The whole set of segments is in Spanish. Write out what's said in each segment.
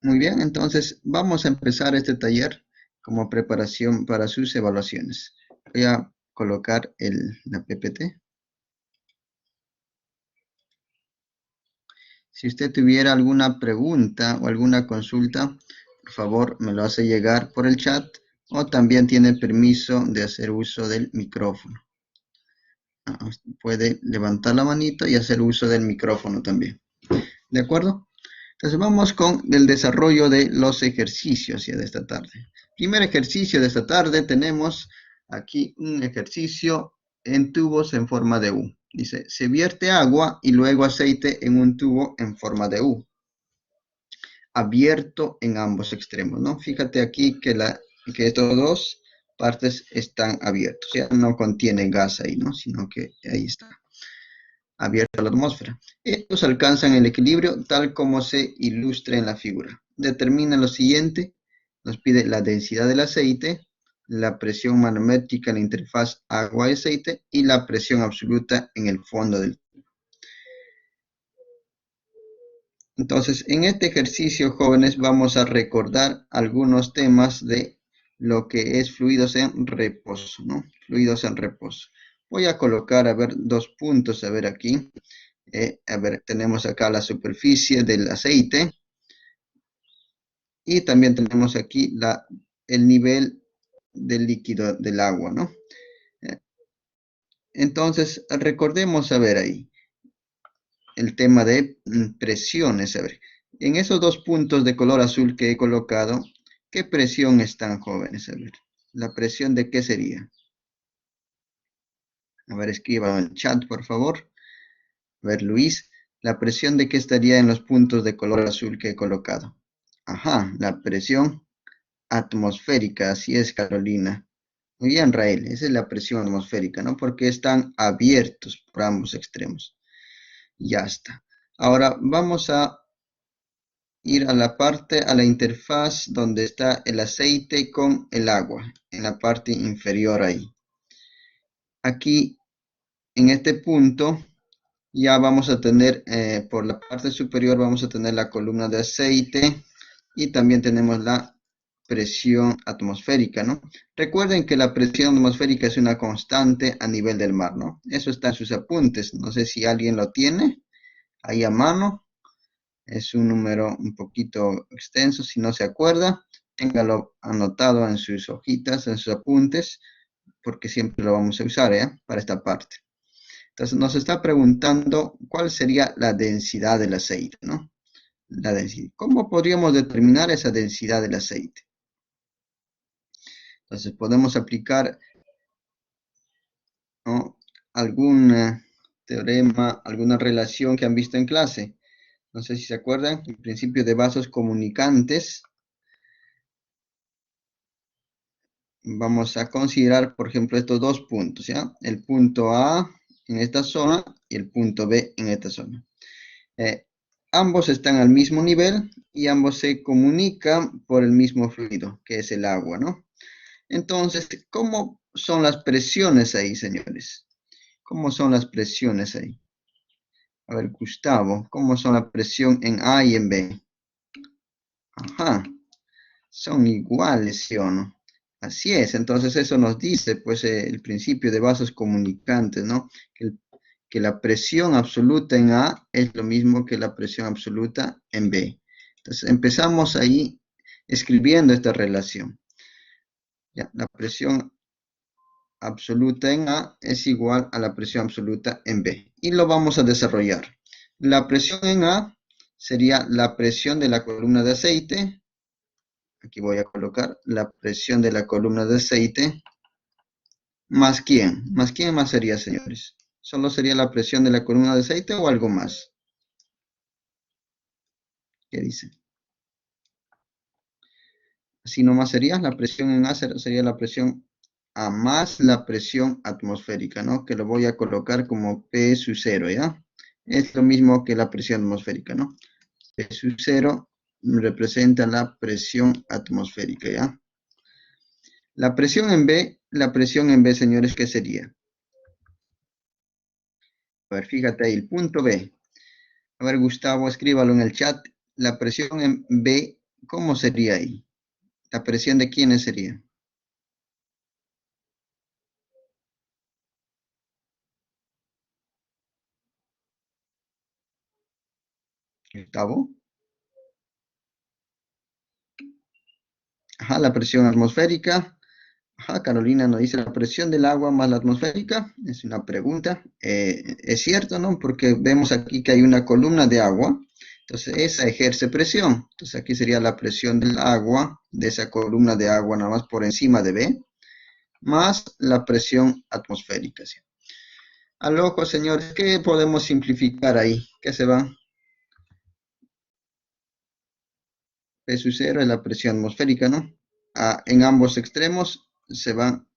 Muy bien, entonces vamos a empezar este taller como preparación para sus evaluaciones. Voy a colocar la PPT. Si usted tuviera alguna pregunta o alguna consulta, por favor me lo hace llegar por el chat o también tiene permiso de hacer uso del micrófono. Puede levantar la manito y hacer uso del micrófono también. ¿De acuerdo? Entonces vamos con el desarrollo de los ejercicios ya de esta tarde. Primer ejercicio de esta tarde tenemos aquí un ejercicio en tubos en forma de U. Dice, se vierte agua y luego aceite en un tubo en forma de U, abierto en ambos extremos, ¿no? Fíjate aquí que estas dos partes están abiertas, ya no contiene gas ahí, ¿no? Sino que ahí está, abierta a la atmósfera. Estos alcanzan el equilibrio tal como se ilustra en la figura. Determina lo siguiente, nos pide la densidad del aceite, la presión manométrica en la interfaz agua y aceite y la presión absoluta en el fondo del tubo. Entonces, en este ejercicio, jóvenes, vamos a recordar algunos temas de lo que es fluidos en reposo, ¿no? Fluidos en reposo. Voy a colocar, a ver, dos puntos, a ver aquí. A ver, tenemos acá la superficie del aceite y también tenemos aquí el nivel del líquido del agua, ¿no? Eh, Entonces, recordemos, a ver ahí, el tema de presiones, a ver. En esos dos puntos de color azul que he colocado, ¿qué presión están, jóvenes? A ver, ¿la presión de qué sería? A ver, escriban en el chat, por favor. A ver, Luis, ¿la presión de qué estaría en los puntos de color azul que he colocado? Ajá, la presión atmosférica, así es, Carolina. Muy bien, Rael, esa es la presión atmosférica, ¿no? Porque están abiertos por ambos extremos. Ya está. Ahora vamos a ir a la parte, a la interfaz donde está el aceite con el agua, en la parte inferior ahí. Aquí, en este punto, ya vamos a tener, por la parte superior, vamos a tener la columna de aceite y también tenemos la presión atmosférica, ¿no? Recuerden que la presión atmosférica es una constante a nivel del mar, ¿no? Eso está en sus apuntes. No sé si alguien lo tiene ahí a mano. Es un número un poquito extenso. Si no se acuerda, téngalo anotado en sus hojitas, en sus apuntes, porque siempre lo vamos a usar, para esta parte. Entonces nos está preguntando cuál sería la densidad del aceite, ¿no? La densidad. ¿Cómo podríamos determinar esa densidad del aceite? Entonces podemos aplicar, ¿no?, algún teorema, alguna relación que han visto en clase. No sé si se acuerdan, el principio de vasos comunicantes. Vamos a considerar, por ejemplo, estos dos puntos, ¿ya? El punto A en esta zona y el punto B en esta zona. Ambos están al mismo nivel y ambos se comunican por el mismo fluido, que es el agua, ¿no? Entonces, ¿cómo son las presiones ahí, señores? ¿Cómo son las presiones ahí? A ver, Gustavo, ¿cómo son la presión en A y en B? Ajá, son iguales, ¿sí o no? Así es, entonces eso nos dice, pues, el principio de vasos comunicantes, ¿no? Que la presión absoluta en A es lo mismo que la presión absoluta en B. Entonces empezamos ahí escribiendo esta relación. Ya, la presión absoluta en A es igual a la presión absoluta en B. Y lo vamos a desarrollar. La presión en A sería la presión de la columna de aceite. Aquí voy a colocar la presión de la columna de aceite. ¿Más quién? ¿Más quién más sería, señores? ¿Solo sería la presión de la columna de aceite o algo más? ¿Qué dice? Así nomás sería la presión en A, sería la presión A más la presión atmosférica, ¿no? Que lo voy a colocar como P sub 0, ¿ya? Es lo mismo que la presión atmosférica, ¿no? P sub 0 representa la presión atmosférica, ¿ya? La presión en B, señores, ¿qué sería? A ver, fíjate ahí, el punto B. A ver, Gustavo, escríbalo en el chat. La presión en B, ¿Cómo sería ahí? ¿La presión de quiénes sería? Gustavo. Ajá, la presión atmosférica. Ajá, Carolina nos dice la presión del agua más la atmosférica. Es una pregunta. Es cierto, ¿no? Porque vemos aquí que hay una columna de agua. Entonces, esa ejerce presión. Entonces, aquí sería la presión del agua, de esa columna de agua, nada más por encima de B, más la presión atmosférica. ¿Sí? Al ojo, señores, ¿qué podemos simplificar ahí? ¿Qué se va? P sub 0 es la presión atmosférica, ¿no? En ambos extremos se van,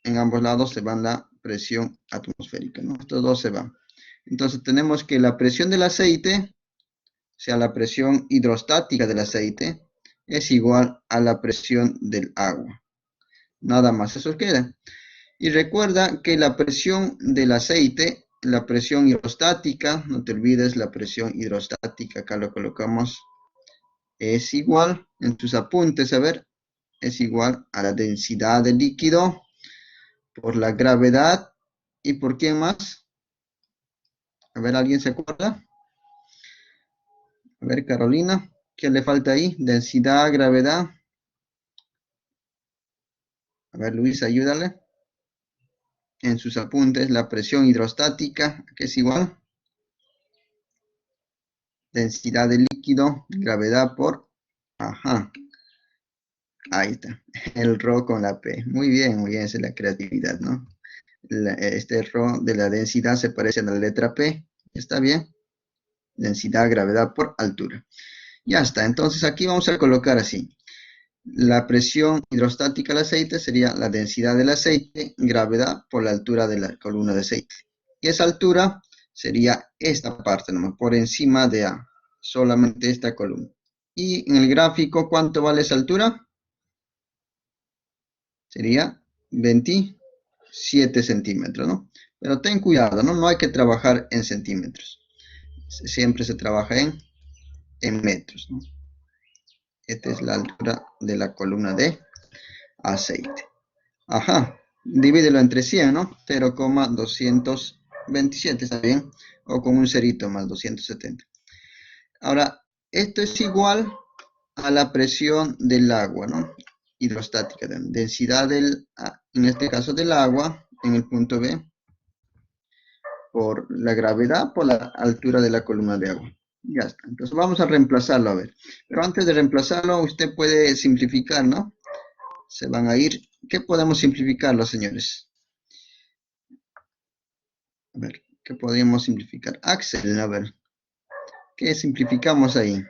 en ambos lados se van la presión atmosférica, ¿no? Estos dos se van. Entonces tenemos que la presión del aceite, o sea, la presión hidrostática del aceite, es igual a la presión del agua. Nada más, eso queda. Y recuerda que la presión del aceite, la presión hidrostática, no te olvides la presión hidrostática, acá lo colocamos, es igual, en tus apuntes, a ver, es igual a la densidad del líquido por la gravedad. ¿Y por quién más? A ver, ¿alguien se acuerda? A ver, Carolina, ¿qué le falta ahí? Densidad, gravedad. A ver, Luis, ayúdale. En sus apuntes, la presión hidrostática, que es igual. Densidad del líquido, gravedad por... Ajá, ahí está. El ρ con la P. Muy bien, esa es la creatividad, ¿no? Este ρ de la densidad se parece a la letra P. ¿Está bien? Densidad, gravedad por altura. Ya está, entonces aquí vamos a colocar así. La presión hidrostática del aceite sería la densidad del aceite, gravedad por la altura de la columna de aceite. Y esa altura sería esta parte nomás, por encima de A, solamente esta columna. Y en el gráfico, ¿cuánto vale esa altura? Sería 27 centímetros, ¿no? Pero ten cuidado, ¿no? No hay que trabajar en centímetros. Siempre se trabaja en metros, ¿no? Esta es la altura de la columna de aceite. Ajá, divídelo entre 100, ¿no? 0,227, ¿está bien? O con un cerito más 270. Ahora, esto es igual a la presión del agua, ¿no? Hidrostática, densidad en este caso del agua, en el punto B, por la gravedad, por la altura de la columna de agua. Ya está. Entonces vamos a reemplazarlo, a ver. Pero antes de reemplazarlo, usted puede simplificar, ¿no? Se van a ir. ¿Qué podemos simplificarlo, señores? A ver, ¿qué podríamos simplificar? Axel, a ver, ¿qué simplificamos ahí?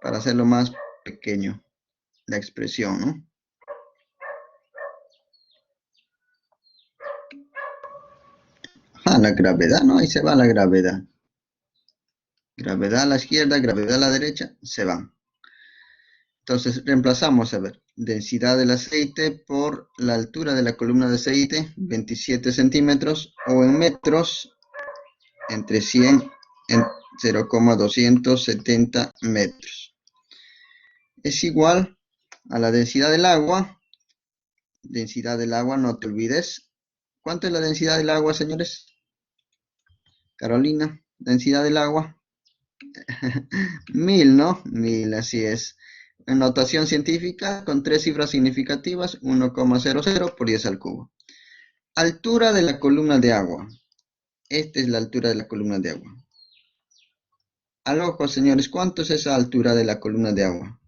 Para hacerlo más pequeño, la expresión, ¿no? Ah, la gravedad, ¿no? Ahí se va la gravedad. Gravedad a la izquierda, gravedad a la derecha, se van. Entonces reemplazamos, a ver, densidad del aceite por la altura de la columna de aceite, 27 centímetros, o en metros, entre 100 en 0,270 metros. Es igual a la densidad del agua, no te olvides. ¿Cuánto es la densidad del agua, señores? Carolina, densidad del agua. 1000, ¿no? 1000, así es. En notación científica, con tres cifras significativas, 1,00 por 10 al cubo. Altura de la columna de agua. Esta es la altura de la columna de agua. Al ojo, señores, ¿cuánto es esa altura de la columna de agua?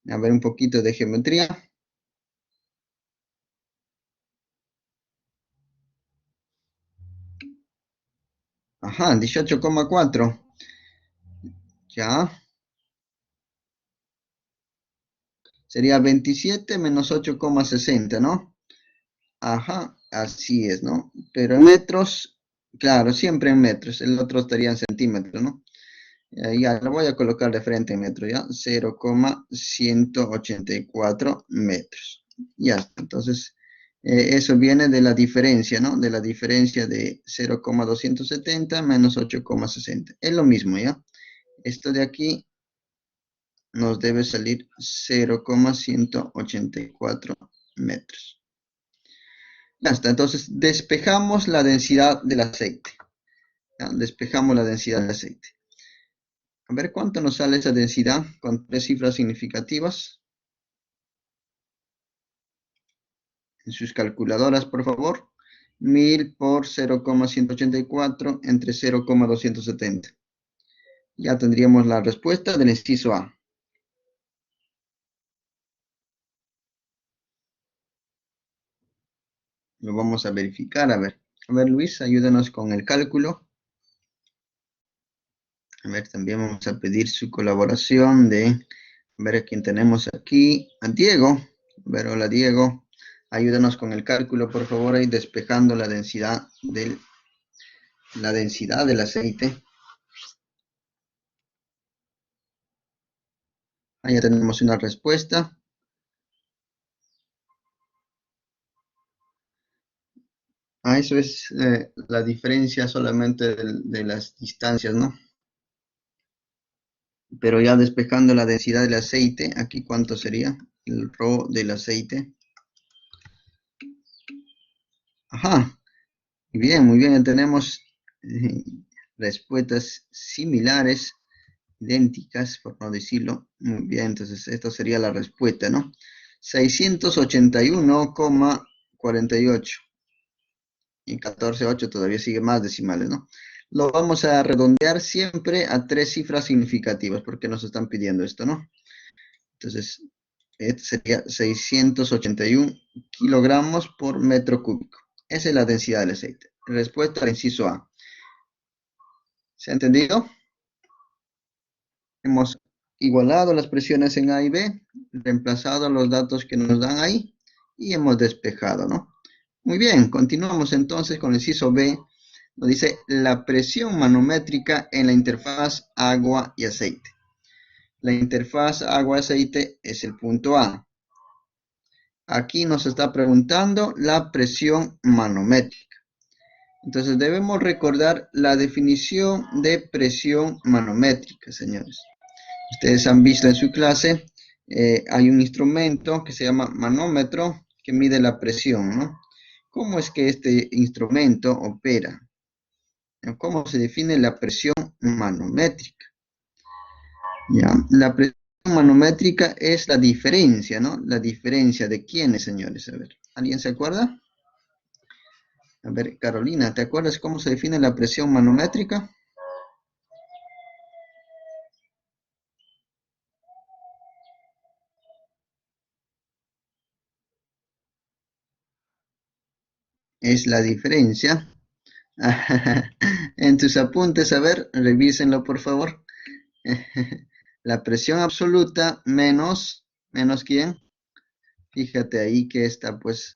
A ver un poquito de geometría. Ajá, 18,4. Ya. Sería 27 menos 8,60, ¿no? Ajá, así es, ¿no? Pero en metros, claro, siempre en metros. El otro estaría en centímetros, ¿no? Ya lo voy a colocar de frente en metros, ¿ya? 0,184 metros. Ya está. Entonces, eso viene de la diferencia, ¿no? De la diferencia de 0,270 menos 8,60. Es lo mismo, ¿ya? Esto de aquí nos debe salir 0,184 metros. Ya está, entonces despejamos la densidad del aceite. ¿Ya? Despejamos la densidad del aceite. A ver cuánto nos sale esa densidad con tres cifras significativas. En sus calculadoras, por favor. 1000 por 0,184 entre 0,270. Ya tendríamos la respuesta del inciso A. Lo vamos a verificar, a ver. A ver, Luis, ayúdanos con el cálculo. A ver, también vamos a pedir su colaboración de, a ver a quién tenemos aquí, a Diego. A ver, hola Diego. Ayúdanos con el cálculo, por favor, ahí despejando la densidad del aceite. Ahí ya tenemos una respuesta. Eso es la diferencia solamente de las distancias, ¿no? Pero ya despejando la densidad del aceite, aquí cuánto sería el ρ del aceite. Ajá, muy bien, tenemos eh, respuestas similares, idénticas, por no decirlo. Muy bien, entonces esto sería la respuesta, ¿no? 681,48. Y 14,8 todavía sigue más decimales, ¿no? Lo vamos a redondear siempre a tres cifras significativas, porque nos están pidiendo esto, ¿no? Entonces, este sería 681 kilogramos por metro cúbico. Esa es la densidad del aceite. Respuesta al inciso A. ¿Se ha entendido? Hemos igualado las presiones en A y B, reemplazado los datos que nos dan ahí y hemos despejado, ¿no? Muy bien, continuamos entonces con el inciso B. Nos dice la presión manométrica en la interfaz agua y aceite. La interfaz agua-aceite es el punto A. Aquí nos está preguntando la presión manométrica. Entonces debemos recordar la definición de presión manométrica, señores. Ustedes han visto en su clase, hay un instrumento que se llama manómetro que mide la presión, ¿no? ¿Cómo es que este instrumento opera? ¿Cómo se define la presión manométrica? ¿Ya? La presión manométrica es la diferencia, ¿no? La diferencia de quiénes, señores. A ver, ¿alguien se acuerda? A ver, Carolina, ¿te acuerdas cómo se define la presión manométrica? Es la diferencia. En tus apuntes, a ver, revísenlo por favor. La presión absoluta menos ¿quién? Fíjate ahí que está pues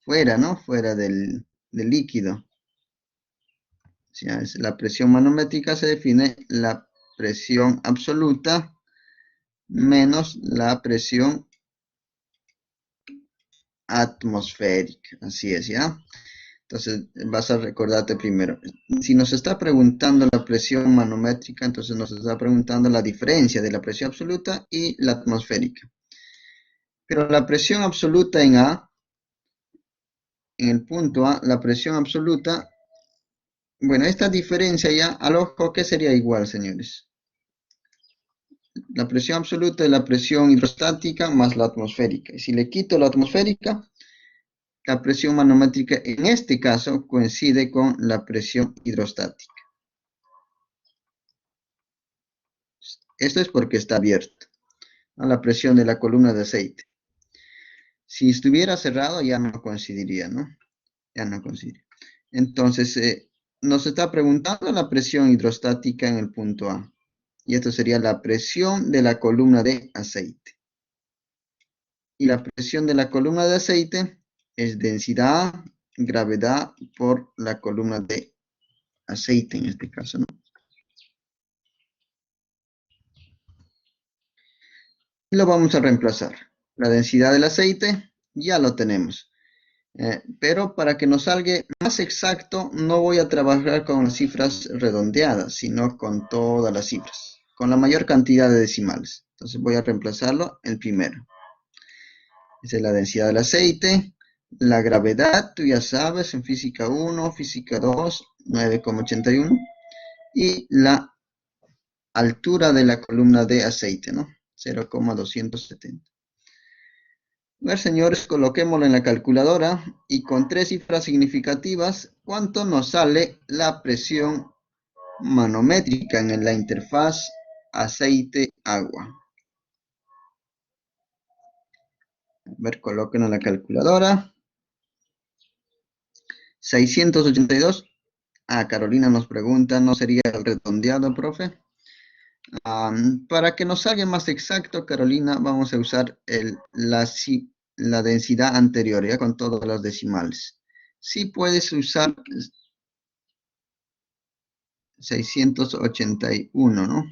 fuera, ¿no? Fuera del líquido. O sea, la presión manométrica se define la presión absoluta menos la presión atmosférica. Así es, ¿ya? Entonces vas a recordarte primero. Si nos está preguntando la presión manométrica, entonces nos está preguntando la diferencia de la presión absoluta y la atmosférica. Pero la presión absoluta en el punto A, la presión absoluta, bueno, esta diferencia ya al ojo, ¿qué sería igual, señores? La presión absoluta es la presión hidrostática más la atmosférica. Y si le quito la atmosférica, la presión manométrica en este caso coincide con la presión hidrostática. Esto es porque está abierto, ¿no? La presión de la columna de aceite. Si estuviera cerrado ya no coincidiría, ¿no? Ya no coincidiría. Entonces, nos está preguntando la presión hidrostática en el punto A. Y esto sería la presión de la columna de aceite. Y la presión de la columna de aceite es densidad, gravedad por la columna de aceite en este caso, ¿no? Y lo vamos a reemplazar. La densidad del aceite ya lo tenemos. Pero para que nos salga más exacto, no voy a trabajar con las cifras redondeadas, sino con todas las cifras, con la mayor cantidad de decimales. Entonces voy a reemplazarlo el primero. Esa es la densidad del aceite. La gravedad, tú ya sabes, en física 1, física 2, 9,81. Y la altura de la columna de aceite, ¿no? 0,270. A ver, señores, coloquémoslo en la calculadora y con tres cifras significativas, ¿cuánto nos sale la presión manométrica en la interfaz aceite-agua? A ver, colóquenlo en la calculadora. 682. Carolina nos pregunta, ¿no sería el redondeado, profe? Para que nos salga más exacto, Carolina, vamos a usar la densidad anterior, ya con todos los decimales. Sí puedes usar 681, ¿no?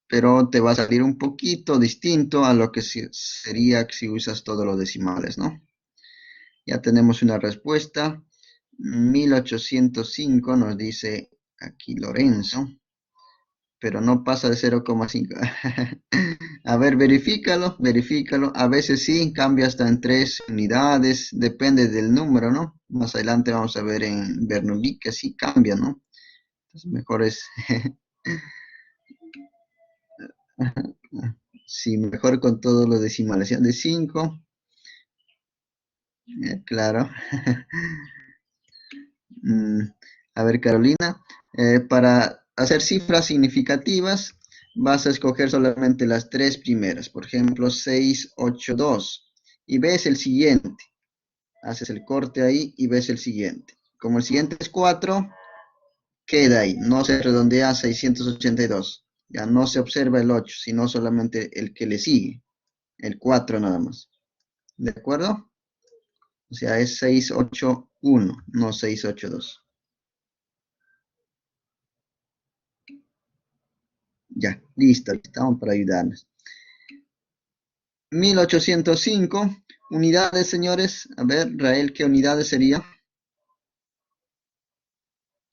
Pero te va a salir un poquito distinto a lo que sería si usas todos los decimales, ¿no? Ya tenemos una respuesta. 1805 nos dice aquí Lorenzo, pero no pasa de 0,5. A ver, verifícalo. A veces sí, cambia hasta en 3 unidades, depende del número, ¿no? Más adelante vamos a ver en Bernoulli que sí cambia, ¿no? Entonces mejor es, sí, mejor con todos los decimales, ¿ya? De 5, claro. Mm, a ver, Carolina, para hacer cifras significativas, vas a escoger solamente las tres primeras. Por ejemplo, 682. Y ves el siguiente. Haces el corte ahí y ves el siguiente. Como el siguiente es 4, queda ahí. No se redondea a 682. Ya no se observa el 8, sino solamente el que le sigue. El 4 nada más. ¿De acuerdo? O sea, es 681, no 682. Ya, listo, estamos para ayudarnos. 1805 unidades, señores. A ver, Rael, ¿qué unidades sería?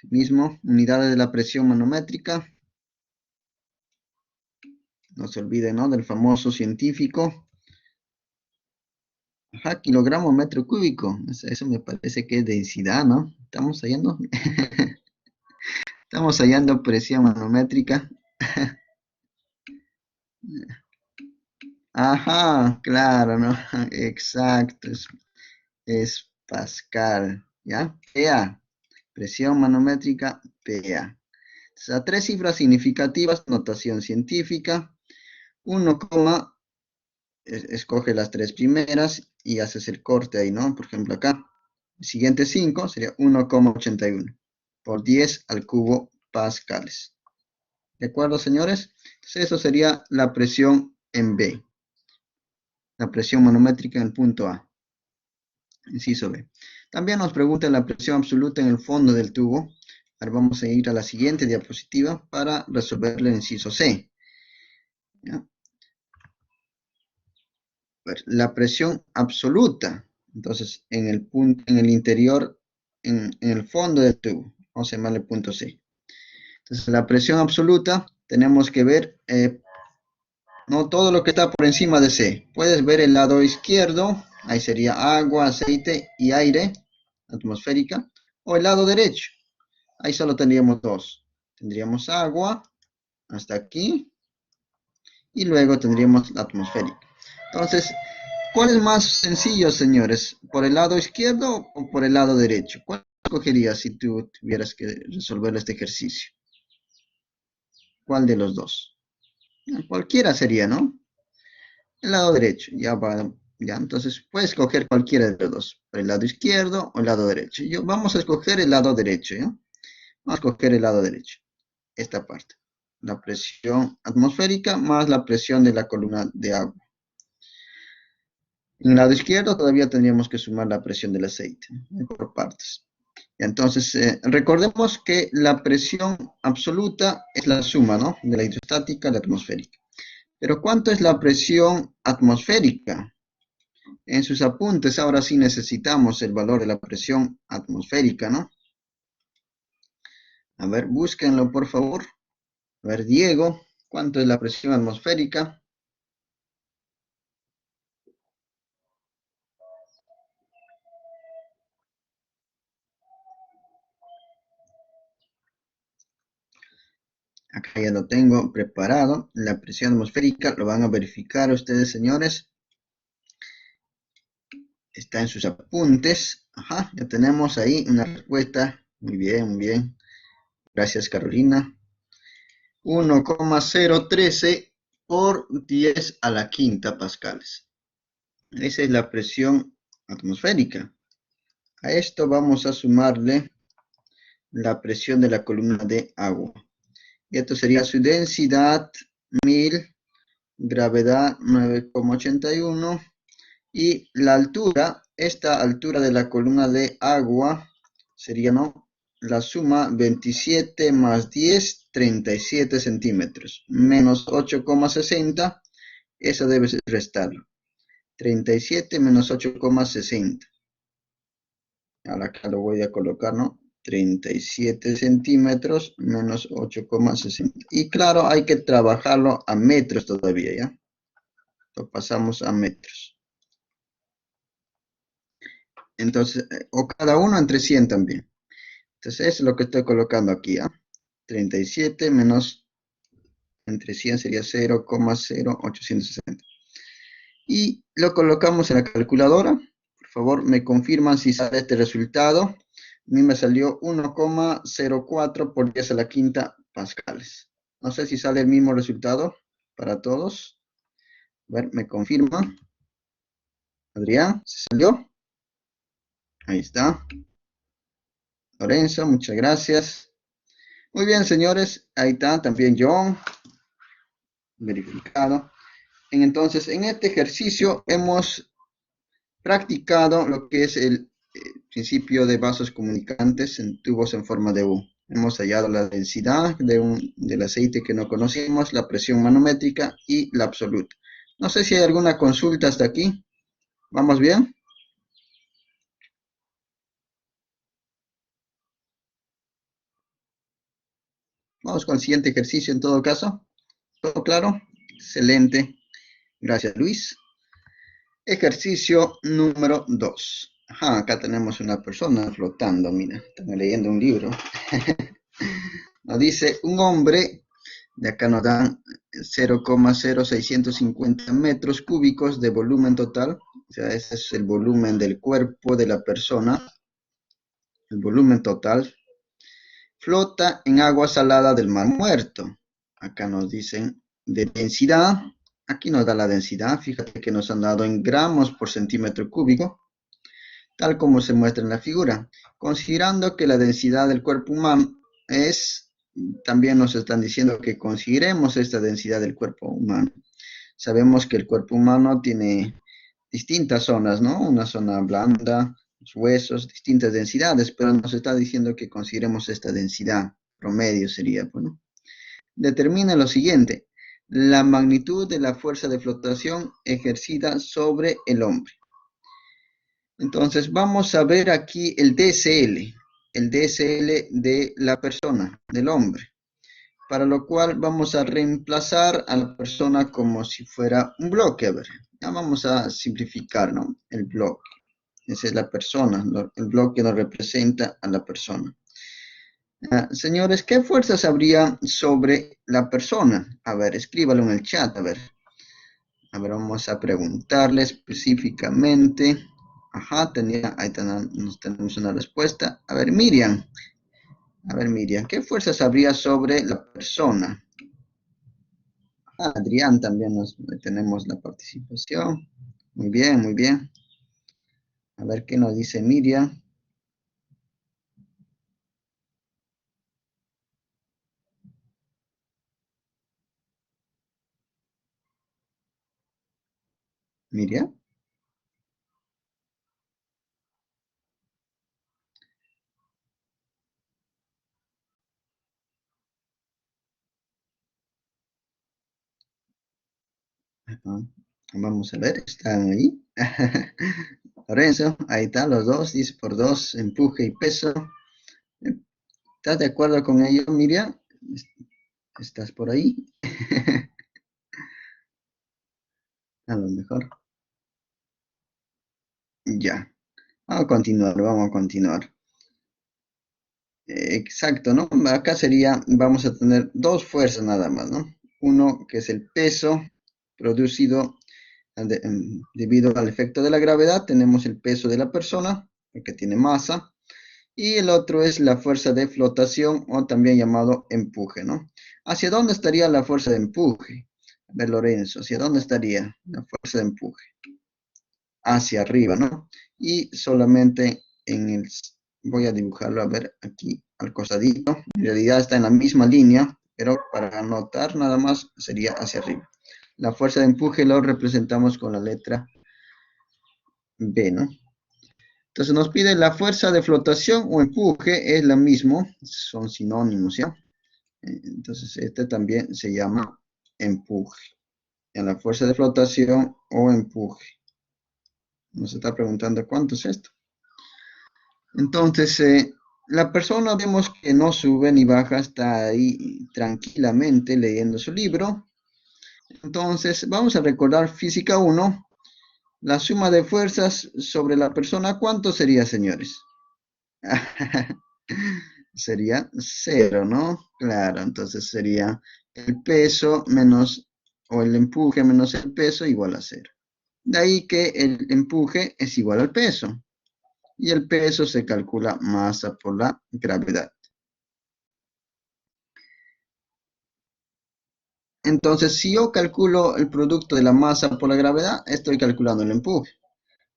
Mismo, unidades de la presión manométrica. No se olvide, ¿no? Del famoso científico. Ajá, kilogramo metro cúbico. Eso me parece que es densidad, ¿no? Estamos hallando. Estamos hallando presión manométrica. Ajá, claro, ¿no? Exacto. Es Pascal, ¿ya? PA. Presión manométrica, PA. O sea, tres cifras significativas, notación científica. 1, escoge las tres primeras y haces el corte ahí, ¿no? Por ejemplo, acá. El siguiente 5 sería 1,81 por 10 al cubo pascales. ¿De acuerdo, señores? Entonces, eso sería la presión en B. La presión manométrica en el punto A. Inciso B. También nos pregunta la presión absoluta en el fondo del tubo. Ahora vamos a ir a la siguiente diapositiva para resolver el inciso C. ¿Ya? La presión absoluta, entonces en el punto, en el interior, en el fondo del tubo, vamos a llamarle punto C. Entonces la presión absoluta tenemos que ver no todo lo que está por encima de C. Puedes ver el lado izquierdo, ahí sería agua, aceite y aire atmosférica, o el lado derecho, ahí solo tendríamos dos. Tendríamos agua hasta aquí y luego tendríamos la atmosférica. Entonces, ¿cuál es más sencillo, señores? ¿Por el lado izquierdo o por el lado derecho? ¿Cuál escogerías si tú tuvieras que resolver este ejercicio? ¿Cuál de los dos? Cualquiera sería, ¿no? El lado derecho, ya va, ya, entonces puedes escoger cualquiera de los dos, por el lado izquierdo o el lado derecho. Vamos a escoger el lado derecho, ¿ya? Vamos a escoger el lado derecho, esta parte. La presión atmosférica más la presión de la columna de agua. En el lado izquierdo todavía tendríamos que sumar la presión del aceite, por partes. Entonces, recordemos que la presión absoluta es la suma, ¿no? De la hidrostática a la atmosférica. Pero ¿cuánto es la presión atmosférica? En sus apuntes, ahora sí necesitamos el valor de la presión atmosférica, ¿no? A ver, búsquenlo, por favor. A ver, Diego, ¿cuánto es la presión atmosférica? Acá ya lo tengo preparado. La presión atmosférica lo van a verificar ustedes, señores. Está en sus apuntes. Ajá, ya tenemos ahí una respuesta. Muy bien, muy bien. Gracias, Carolina. 1,013 por 10 a la quinta pascales. Esa es la presión atmosférica. A esto vamos a sumarle la presión de la columna de agua. Y esto sería su densidad 1000, gravedad 9,81 y la altura, esta altura de la columna de agua sería, ¿no?, la suma 27 más 10, 37 centímetros, menos 8,60, eso debe restarlo. 37 menos 8,60. Ahora acá lo voy a colocar, ¿no? 37 centímetros menos 8,60. Y claro, hay que trabajarlo a metros todavía, ¿ya? Lo pasamos a metros. Entonces, o cada uno entre 100 también. Entonces, eso es lo que estoy colocando aquí, ¿ah? 37 menos entre 100 sería 0,0860. Y lo colocamos en la calculadora. Por favor, me confirman si sale este resultado. A mí me salió 1,04 por 10 a la quinta pascales. No sé si sale el mismo resultado para todos. A ver, me confirma. Adrián, ¿se salió? Ahí está. Lorenzo, muchas gracias. Muy bien, señores. Ahí está también John. Verificado. Entonces, en este ejercicio hemos practicado lo que es el principio de vasos comunicantes en tubos en forma de U. Hemos hallado la densidad del aceite que no conocíamos, la presión manométrica y la absoluta. No sé si hay alguna consulta hasta aquí. ¿Vamos bien? Vamos con el siguiente ejercicio en todo caso. ¿Todo claro? Excelente. Gracias, Luis. Ejercicio número 2. Ajá, acá tenemos una persona flotando, mira, están leyendo un libro. Nos dice, un hombre, de acá nos dan 0,0650 metros cúbicos de volumen total, o sea, ese es el volumen del cuerpo de la persona, el volumen total, flota en agua salada del Mar Muerto. Acá nos dicen de densidad, aquí nos da la densidad, fíjate que nos han dado en gramos por centímetro cúbico, tal como se muestra en la figura. Considerando que la densidad del cuerpo humano es, también nos están diciendo que consideremos esta densidad del cuerpo humano. Sabemos que el cuerpo humano tiene distintas zonas, ¿no? Una zona blanda, los huesos, distintas densidades, pero nos está diciendo que consideremos esta densidad promedio sería, bueno. Determina lo siguiente, la magnitud de la fuerza de flotación ejercida sobre el hombre. Entonces vamos a ver aquí el DSL de la persona, del hombre, para lo cual vamos a reemplazar a la persona como si fuera un bloque. A ver, ya vamos a simplificar, ¿no? El bloque, esa es la persona, el bloque nos representa a la persona. Señores, ¿qué fuerzas habría sobre la persona? A ver, escríbalo en el chat, a ver. A ver, vamos a preguntarle específicamente. Ajá, ahí tenemos una respuesta. A ver, Miriam, ¿qué fuerzas habría sobre la persona? Adrián también tenemos la participación. Muy bien, muy bien. A ver qué nos dice Miriam. Miriam. Ajá. Vamos a ver, ¿están ahí? Lorenzo, ahí está, los dos, dice por dos, empuje y peso. ¿Estás de acuerdo con ello, Miriam? ¿Estás por ahí? A lo mejor. Ya. Vamos a continuar. Exacto, ¿no? Acá sería, vamos a tener dos fuerzas nada más, ¿no? Uno que es el peso producido debido al efecto de la gravedad, tenemos el peso de la persona, que tiene masa, y el otro es la fuerza de flotación o también llamado empuje, ¿no? ¿Hacia dónde estaría la fuerza de empuje? A ver, Lorenzo, ¿hacia dónde estaría la fuerza de empuje? Hacia arriba, ¿no? Y solamente voy a dibujarlo, a ver, aquí al costadito. En realidad está en la misma línea, pero para anotar nada más sería hacia arriba. La fuerza de empuje lo representamos con la letra B, ¿no? Entonces nos pide la fuerza de flotación o empuje, es la misma, son sinónimos, ¿ya? Entonces este también se llama empuje. En la fuerza de flotación o empuje. Nos está preguntando cuánto es esto. Entonces, la persona vemos que no sube ni baja, está ahí tranquilamente leyendo su libro. Entonces, vamos a recordar física 1, la suma de fuerzas sobre la persona, ¿cuánto sería, señores? Sería cero, ¿no? Claro, entonces sería el peso menos, o el empuje menos el peso igual a cero. De ahí que el empuje es igual al peso. Y el peso se calcula masa por la gravedad. Entonces, si yo calculo el producto de la masa por la gravedad, estoy calculando el empuje.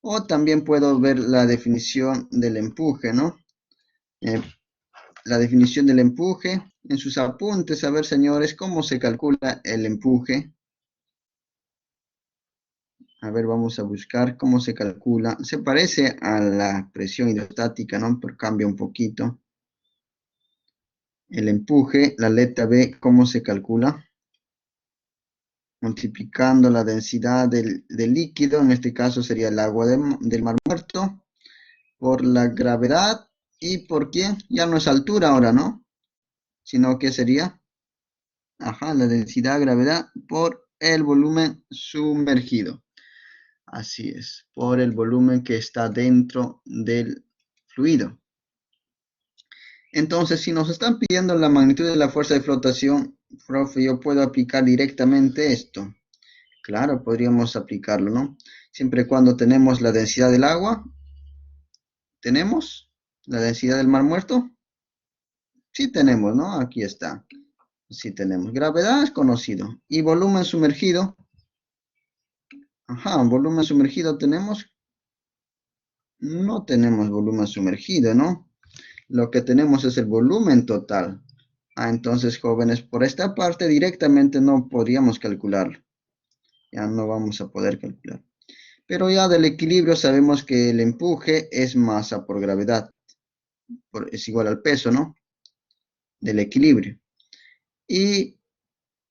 O también puedo ver la definición del empuje, ¿no? Eh, la definición del empuje en sus apuntes. A ver, señores, ¿cómo se calcula el empuje? A ver, vamos a buscar cómo se calcula. Se parece a la presión hidrostática, ¿no? Pero cambia un poquito. El empuje, la letra B, ¿cómo se calcula? Multiplicando la densidad del líquido, en este caso sería el agua del Mar Muerto, por la gravedad y por qué, ya no es altura ahora, ¿no? Sino que sería, ajá, la densidad gravedad por el volumen sumergido. Así es, por el volumen que está dentro del fluido. Entonces, si nos están pidiendo la magnitud de la fuerza de flotación, profe, yo puedo aplicar directamente esto. Claro, podríamos aplicarlo, ¿no? Siempre y cuando tenemos la densidad del agua, ¿tenemos la densidad del mar muerto? Sí tenemos, ¿no? Aquí está. Sí tenemos. Gravedad es conocido. Y volumen sumergido. Ajá, volumen sumergido tenemos. No tenemos volumen sumergido, ¿no? Lo que tenemos es el volumen total. Ah, entonces, jóvenes, por esta parte directamente no podríamos calcularlo. Ya no vamos a poder calcular. Pero ya del equilibrio sabemos que el empuje es masa por gravedad. Es igual al peso, ¿no? Del equilibrio. Y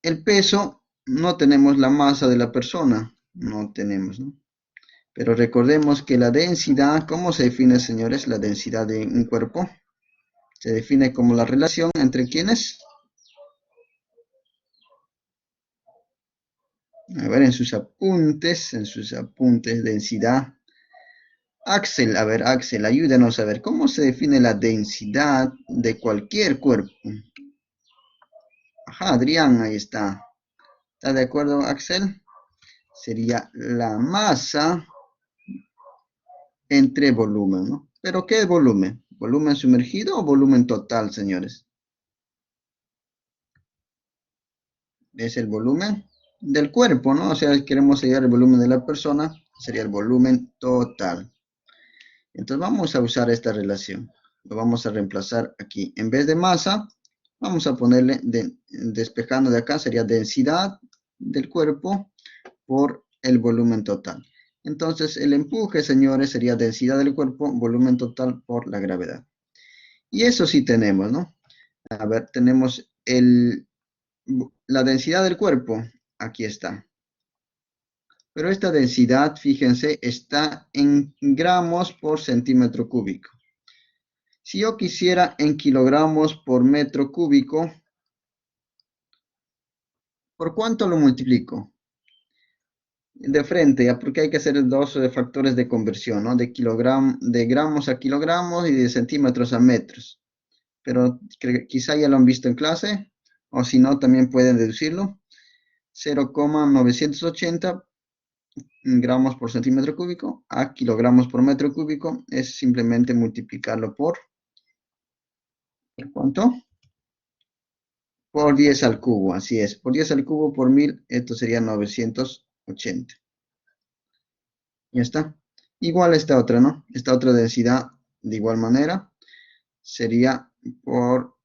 el peso, no tenemos la masa de la persona. No tenemos, ¿no? Pero recordemos que la densidad, ¿cómo se define, señores? La densidad de un cuerpo se define como la relación entre quienes. A ver, en sus apuntes, densidad. Axel, a ver, Axel, ayúdanos a ver, ¿cómo se define la densidad de cualquier cuerpo? Ajá, Adrián, ahí está. ¿Está de acuerdo, Axel? Sería la masa entre volumen, ¿no? ¿Pero qué es volumen? ¿Volumen sumergido o volumen total, señores? Es el volumen del cuerpo, ¿no? O sea, queremos hallar el volumen de la persona, sería el volumen total. Entonces vamos a usar esta relación. Lo vamos a reemplazar aquí. En vez de masa, vamos a ponerle, despejando de acá, sería densidad del cuerpo por el volumen total. Entonces el empuje, señores, sería densidad del cuerpo, volumen total por la gravedad. Y eso sí tenemos, ¿no? A ver, tenemos la densidad del cuerpo. Aquí está. Pero esta densidad, fíjense, está en gramos por centímetro cúbico. Si yo quisiera en kilogramos por metro cúbico, ¿por cuánto lo multiplico? De frente, ya, porque hay que hacer dos factores de conversión, ¿no? De gramos a kilogramos y de centímetros a metros. Pero quizá ya lo han visto en clase, o si no, también pueden deducirlo. 0,980 gramos por centímetro cúbico a kilogramos por metro cúbico es simplemente multiplicarlo ¿por cuánto? Por 10 al cubo, así es. Por 10 al cubo por 1000, esto sería 980. Ya está. Igual esta otra, ¿no? Esta otra densidad, de igual manera, sería por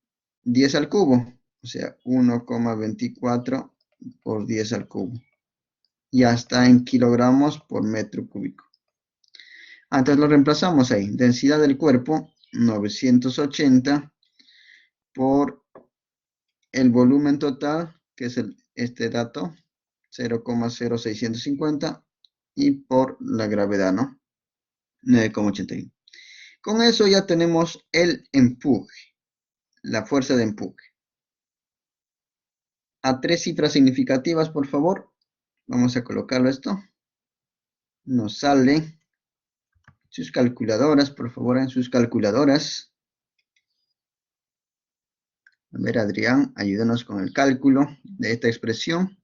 10 al cubo. O sea, 1,24 por 10 al cubo. Ya está en kilogramos por metro cúbico. Entonces lo reemplazamos ahí. Densidad del cuerpo, 980 por el volumen total, que es este dato, 0,0650, y por la gravedad, ¿no? 9,81. Con eso ya tenemos el empuje, la fuerza de empuje. A tres cifras significativas, por favor. Vamos a colocarlo esto. Nos sale sus calculadoras, por favor, en sus calculadoras. A ver, Adrián, ayúdanos con el cálculo de esta expresión.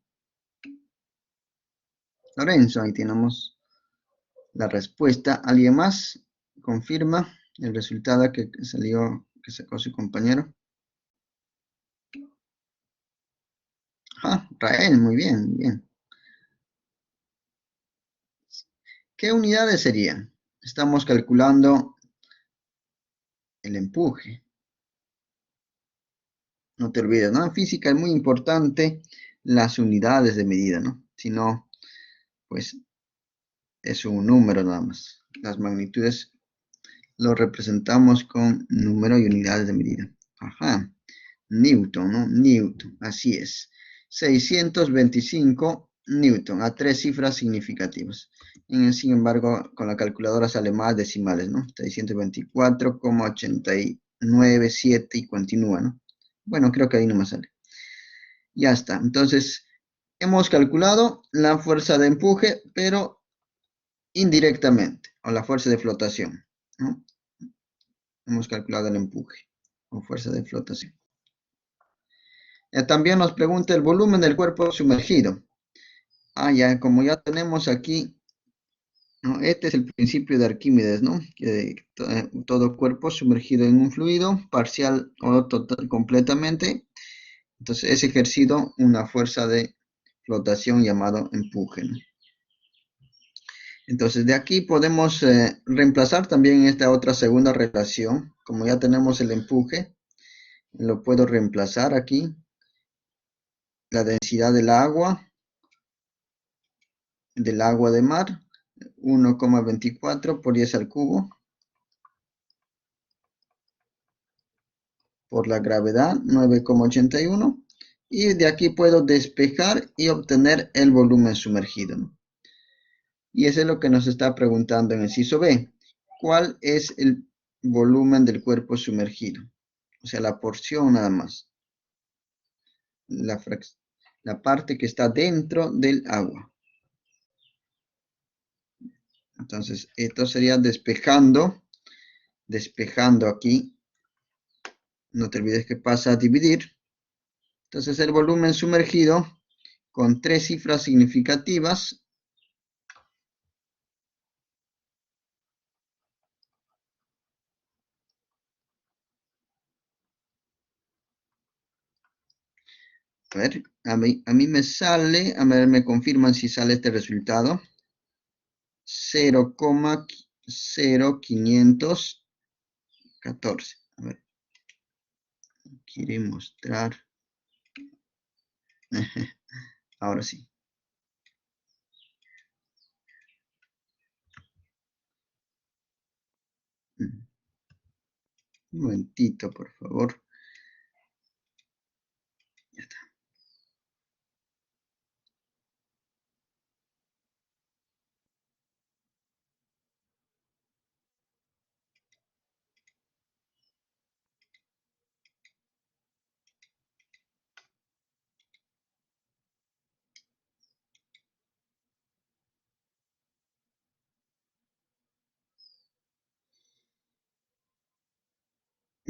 Lorenzo, ahí tenemos la respuesta. ¿Alguien más confirma el resultado que salió, que sacó su compañero? Rael, muy bien, bien. ¿Qué unidades serían? Estamos calculando el empuje. No te olvides, ¿no? En física es muy importante las unidades de medida, ¿no? Si no, pues es un número nada más. Las magnitudes lo representamos con número y unidades de medida. Newton, ¿no? Newton, así es. 625 Newton, a tres cifras significativas. Sin embargo, con la calculadora sale más decimales, ¿no? 624,897 y continúa, ¿no? Bueno, creo que ahí no me sale. Ya está. Entonces, hemos calculado la fuerza de empuje, pero indirectamente, o la fuerza de flotación, ¿no? Hemos calculado el empuje o fuerza de flotación. También nos pregunta el volumen del cuerpo sumergido. Ya, como ya tenemos aquí, ¿no? Este es el principio de Arquímedes, ¿no? Que todo cuerpo sumergido en un fluido, parcial o total, completamente, entonces es ejercido una fuerza de flotación llamado empuje, ¿no? Entonces de aquí podemos reemplazar también esta otra segunda relación. Como ya tenemos el empuje, lo puedo reemplazar aquí. La densidad del agua de mar, 1,24 por 10 al cubo, por la gravedad, 9,81, y de aquí puedo despejar y obtener el volumen sumergido, ¿no? Y eso es lo que nos está preguntando en el inciso B. ¿Cuál es el volumen del cuerpo sumergido? O sea, la porción nada más. La parte que está dentro del agua. Entonces, esto sería despejando aquí. No te olvides que pasa a dividir. Entonces, el volumen sumergido con tres cifras significativas. A ver, a mí me sale, a ver, me confirman si sale este resultado. 0,0514. A ver, quiere mostrar. Ahora sí. Un momentito, por favor. Ya está.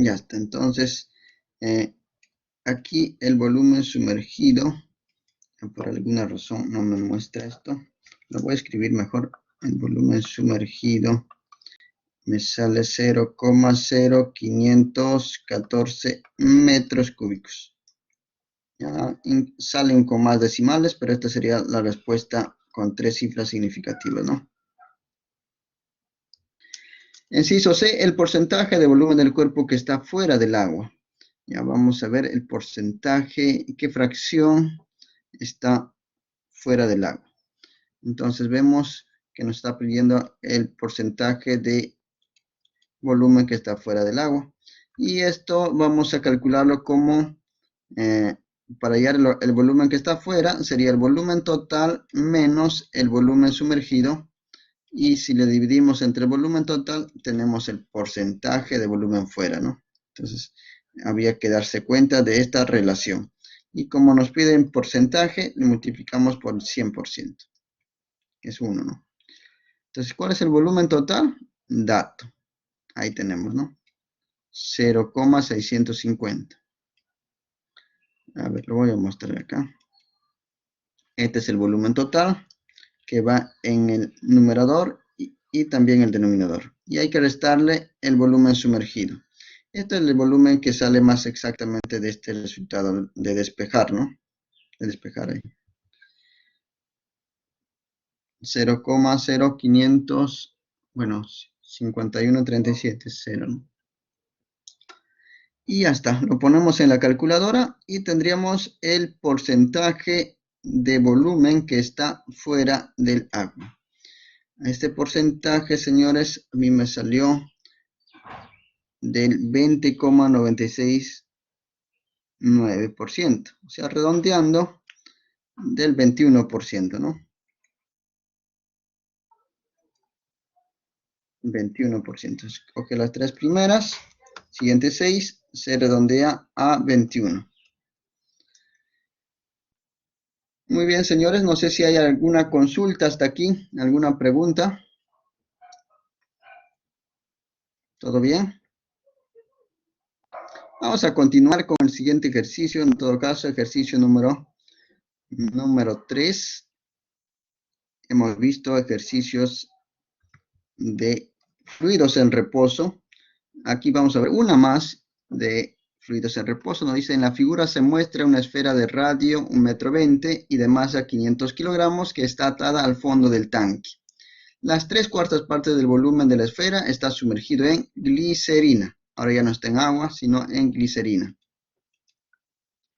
Ya está. Entonces, aquí el volumen sumergido, por alguna razón no me muestra esto. Lo voy a escribir mejor. El volumen sumergido me sale 0,0514 metros cúbicos. Ya, salen con más decimales, pero esta sería la respuesta con 3 cifras significativas, ¿no? Inciso C, el porcentaje de volumen del cuerpo que está fuera del agua. Ya vamos a ver el porcentaje, qué fracción está fuera del agua. Entonces vemos que nos está pidiendo el porcentaje de volumen que está fuera del agua. Y esto vamos a calcularlo como, para hallar el volumen que está fuera, sería el volumen total menos el volumen sumergido. Y si le dividimos entre el volumen total, tenemos el porcentaje de volumen fuera, ¿no? Entonces, había que darse cuenta de esta relación. Y como nos piden porcentaje, le multiplicamos por 100%, que es 1, ¿no? Entonces, ¿cuál es el volumen total? Dato. Ahí tenemos, ¿no? 0,650. A ver, lo voy a mostrar acá. Este es el volumen total que va en el numerador y también el denominador. Y hay que restarle el volumen sumergido. Este es el volumen que sale más exactamente de este resultado de despejar, ¿no? De despejar ahí. 0,0500, bueno, 5137, 0, ¿no? Y ya está, lo ponemos en la calculadora y tendríamos el porcentaje de volumen que está fuera del agua. Este porcentaje, señores, a mí me salió del 20,969%, o sea, redondeando del 21%, ¿no? 21%. Escoge las tres primeras, siguientes 6, se redondea a 21. Muy bien, señores, no sé si hay alguna consulta hasta aquí, alguna pregunta. ¿Todo bien? Vamos a continuar con el siguiente ejercicio, en todo caso, ejercicio número 3. Hemos visto ejercicios de fluidos en reposo. Aquí vamos a ver una más de fluidos en reposo. Nos dice, en la figura se muestra una esfera de radio 1,20 m y de masa 500 kilogramos que está atada al fondo del tanque. Las 3/4 partes del volumen de la esfera está sumergido en glicerina. Ahora ya no está en agua, sino en glicerina.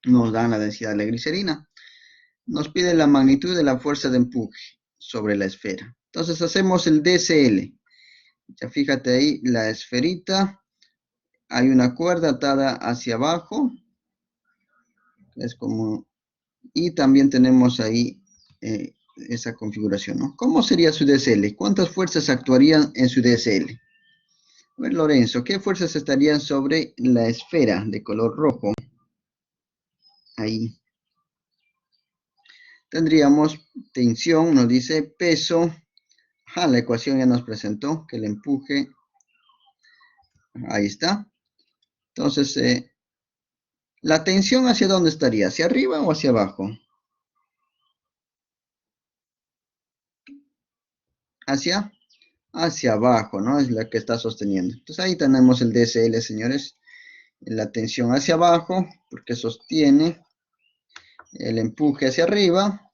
Nos dan la densidad de la glicerina. Nos pide la magnitud de la fuerza de empuje sobre la esfera. Entonces hacemos el DCL. Ya fíjate ahí, la esferita. Hay una cuerda atada hacia abajo. Es como... Y también tenemos ahí esa configuración, ¿no? ¿Cómo sería su DCL? ¿Cuántas fuerzas actuarían en su DCL? A ver, Lorenzo, ¿qué fuerzas estarían sobre la esfera de color rojo? Ahí. Tendríamos tensión, nos dice peso. La ecuación ya nos presentó que el empuje. Ahí está. Entonces, ¿la tensión hacia dónde estaría? ¿Hacia arriba o hacia abajo? Hacia abajo, ¿no? Es la que está sosteniendo. Entonces ahí tenemos el DSL, señores. La tensión hacia abajo, porque sostiene el empuje hacia arriba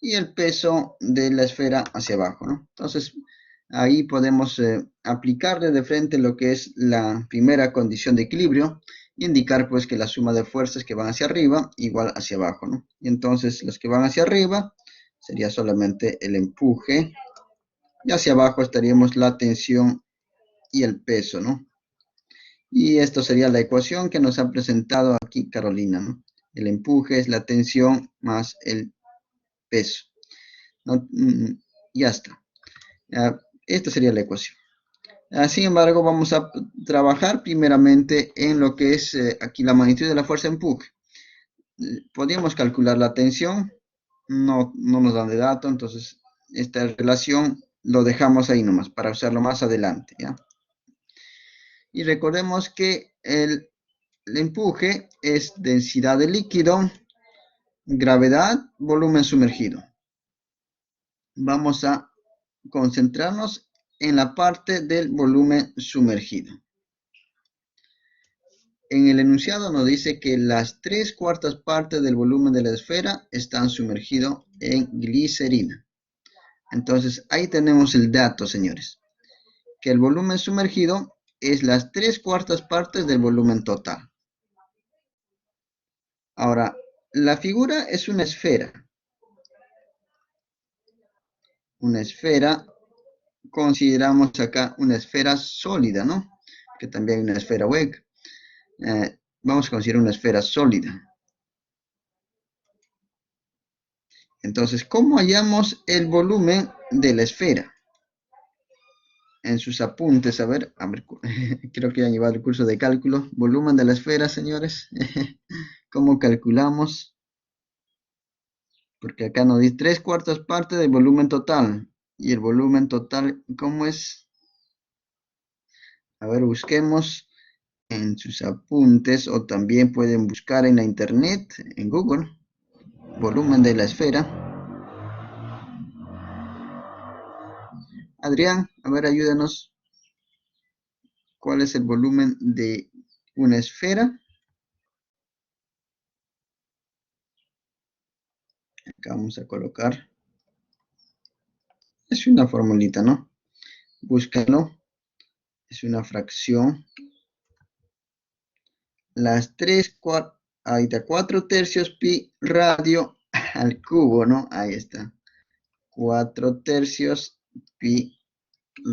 y el peso de la esfera hacia abajo, ¿no? Entonces ahí podemos aplicarle de frente lo que es la primera condición de equilibrio, indicar pues que la suma de fuerzas que van hacia arriba igual hacia abajo, ¿no? Y entonces los que van hacia arriba sería solamente el empuje y hacia abajo estaríamos la tensión y el peso, ¿no? Y esto sería la ecuación que nos ha presentado aquí Carolina, ¿no? El empuje es la tensión más el peso, ¿no? Ya está. Esta sería la ecuación. Sin embargo, vamos a trabajar primeramente en lo que es aquí la magnitud de la fuerza de empuje. Podríamos calcular la tensión, no nos dan de dato, entonces esta relación lo dejamos ahí nomás para usarlo más adelante, ¿ya? Y recordemos que el empuje es densidad de líquido, gravedad, volumen sumergido. Vamos a concentrarnos en la parte del volumen sumergido. En el enunciado nos dice que las 3/4 partes del volumen de la esfera están sumergidos en glicerina. Entonces, ahí tenemos el dato, señores, que el volumen sumergido es las 3/4 partes del volumen total. Ahora, la figura es una esfera. Una esfera, consideramos acá una esfera sólida, ¿no? Que también hay una esfera hueca. Vamos a considerar una esfera sólida. Entonces, ¿cómo hallamos el volumen de la esfera? En sus apuntes, a ver, creo que han llevado el curso de cálculo. Volumen de la esfera, señores. ¿Cómo calculamos? Porque acá nos dice 3/4 partes del volumen total. Y el volumen total, ¿cómo es? A ver, busquemos en sus apuntes o también pueden buscar en la internet, en Google, volumen de la esfera. Adrián, a ver, ayúdanos. ¿Cuál es el volumen de una esfera? Acá vamos a colocar. Es una formulita, ¿no? Búscalo. Es una fracción. Las 4 tercios pi radio al cubo, ¿no? Ahí está. 4 tercios pi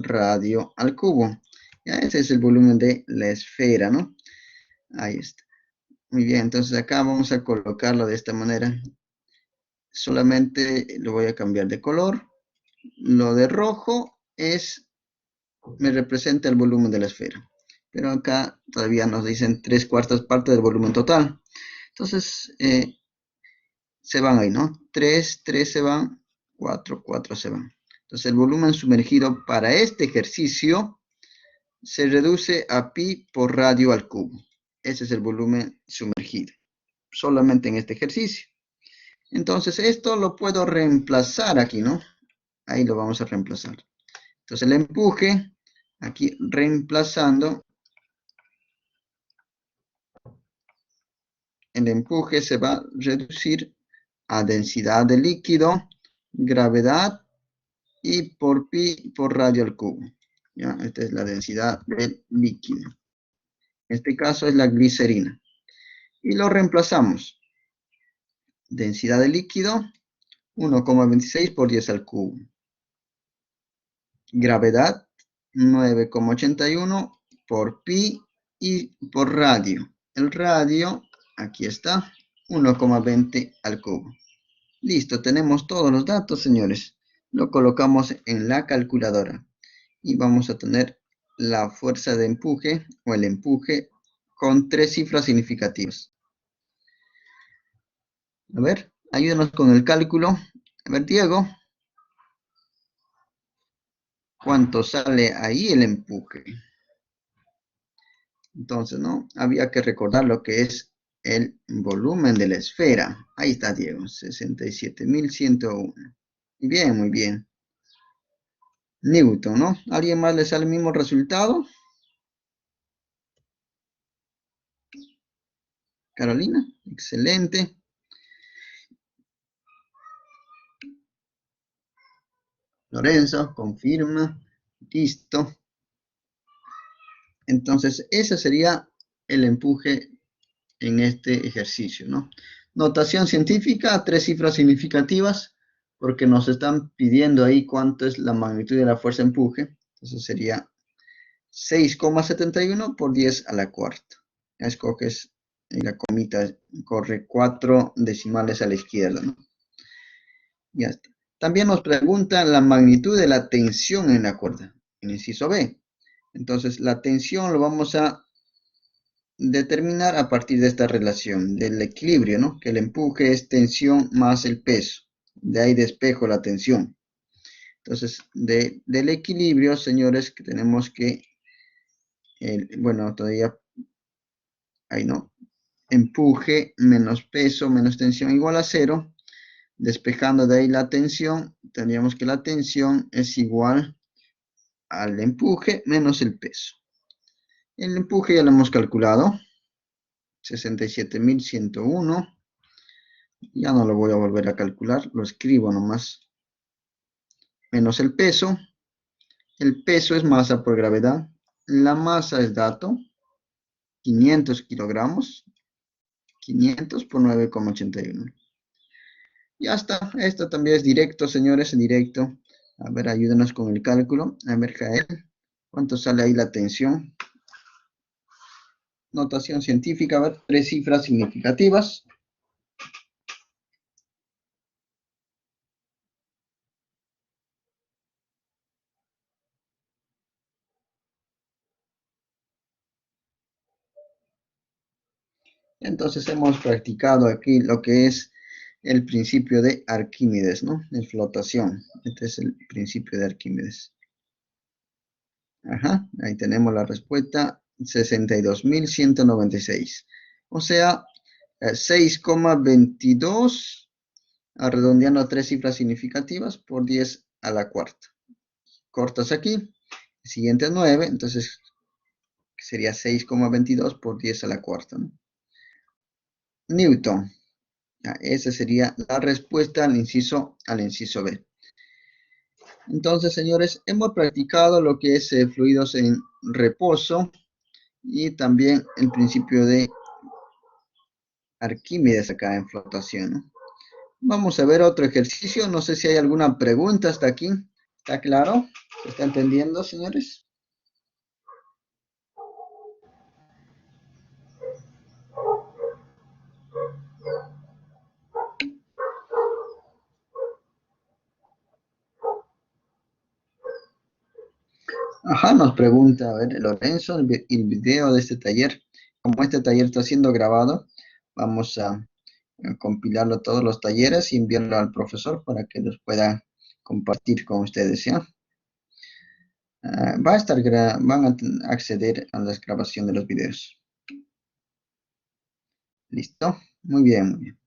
radio al cubo. Ya ese es el volumen de la esfera, ¿no? Ahí está. Muy bien, entonces acá vamos a colocarlo de esta manera. Solamente lo voy a cambiar de color. Lo de rojo me representa el volumen de la esfera. Pero acá todavía nos dicen 3/4 partes del volumen total. Entonces, se van ahí, ¿no? 3 se van, 4 se van. Entonces, el volumen sumergido para este ejercicio se reduce a pi por radio al cubo. Ese es el volumen sumergido, solamente en este ejercicio. Entonces, esto lo puedo reemplazar aquí, ¿no? Ahí lo vamos a reemplazar. Entonces, el empuje, aquí reemplazando, el empuje se va a reducir a densidad de líquido, gravedad y por pi por radio al cubo. ¿Ya? Esta es la densidad del líquido. En este caso es la glicerina. Y lo reemplazamos. Densidad de líquido, 1,26 por 10 al cubo. Gravedad, 9,81 por pi y por radio. El radio, aquí está, 1,20 al cubo. Listo, tenemos todos los datos, señores. Lo colocamos en la calculadora y vamos a tener la fuerza de empuje o el empuje con 3 cifras significativas. A ver, ayúdanos con el cálculo. A ver, Diego, ¿cuánto sale ahí el empuje? Entonces, ¿no? Había que recordar lo que es el volumen de la esfera. Ahí está, Diego, 67.101. Muy bien, muy bien. Newton, ¿no? ¿Alguien más le sale el mismo resultado? Carolina, excelente. Lorenzo, confirma. Listo. Entonces, ese sería el empuje en este ejercicio, ¿no? Notación científica, 3 cifras significativas, porque nos están pidiendo ahí cuánto es la magnitud de la fuerza de empuje. Entonces sería 6,71 por 10 a la cuarta. Ya escoges en la comita, corre 4 decimales a la izquierda, ¿no? Ya está. También nos pregunta la magnitud de la tensión en la cuerda, en el inciso B. Entonces, la tensión lo vamos a determinar a partir de esta relación del equilibrio, ¿no? Que el empuje es tensión más el peso. De ahí despejo la tensión. Entonces, del equilibrio, señores, que tenemos que, bueno, todavía ahí no, empuje menos peso menos tensión igual a 0. Despejando de ahí la tensión, tendríamos que la tensión es igual al empuje menos el peso. El empuje ya lo hemos calculado, 67.101. Ya no lo voy a volver a calcular, lo escribo nomás. Menos el peso. El peso es masa por gravedad. La masa es dato, 500 kilogramos. 500 por 9,81. Ya está, esto también es directo, señores, directo. A ver, ayúdenos con el cálculo. A ver, Jael, ¿cuánto sale ahí la tensión? Notación científica, a ver, 3 cifras significativas. Entonces hemos practicado aquí lo que es el principio de Arquímedes, ¿no? De flotación. Este es el principio de Arquímedes. Ajá, ahí tenemos la respuesta, 62.196. O sea, 6,22, redondeando a 3 cifras significativas, por 10 a la cuarta. Cortas aquí, el siguiente 9, entonces sería 6,22 por 10 a la cuarta, ¿no? Newton. Esa sería la respuesta al inciso B. Entonces, señores, hemos practicado lo que es fluidos en reposo y también el principio de Arquímedes acá en flotación, ¿no? Vamos a ver otro ejercicio. No sé si hay alguna pregunta hasta aquí. ¿Está claro? ¿Se está entendiendo, señores? Ajá, nos pregunta, a ver, Lorenzo, el video de este taller. Como este taller está siendo grabado, vamos a compilarlo todos los talleres y enviarlo al profesor para que los pueda compartir con ustedes, ¿ya? Van a acceder a la grabación de los videos. ¿Listo? Muy bien, muy bien.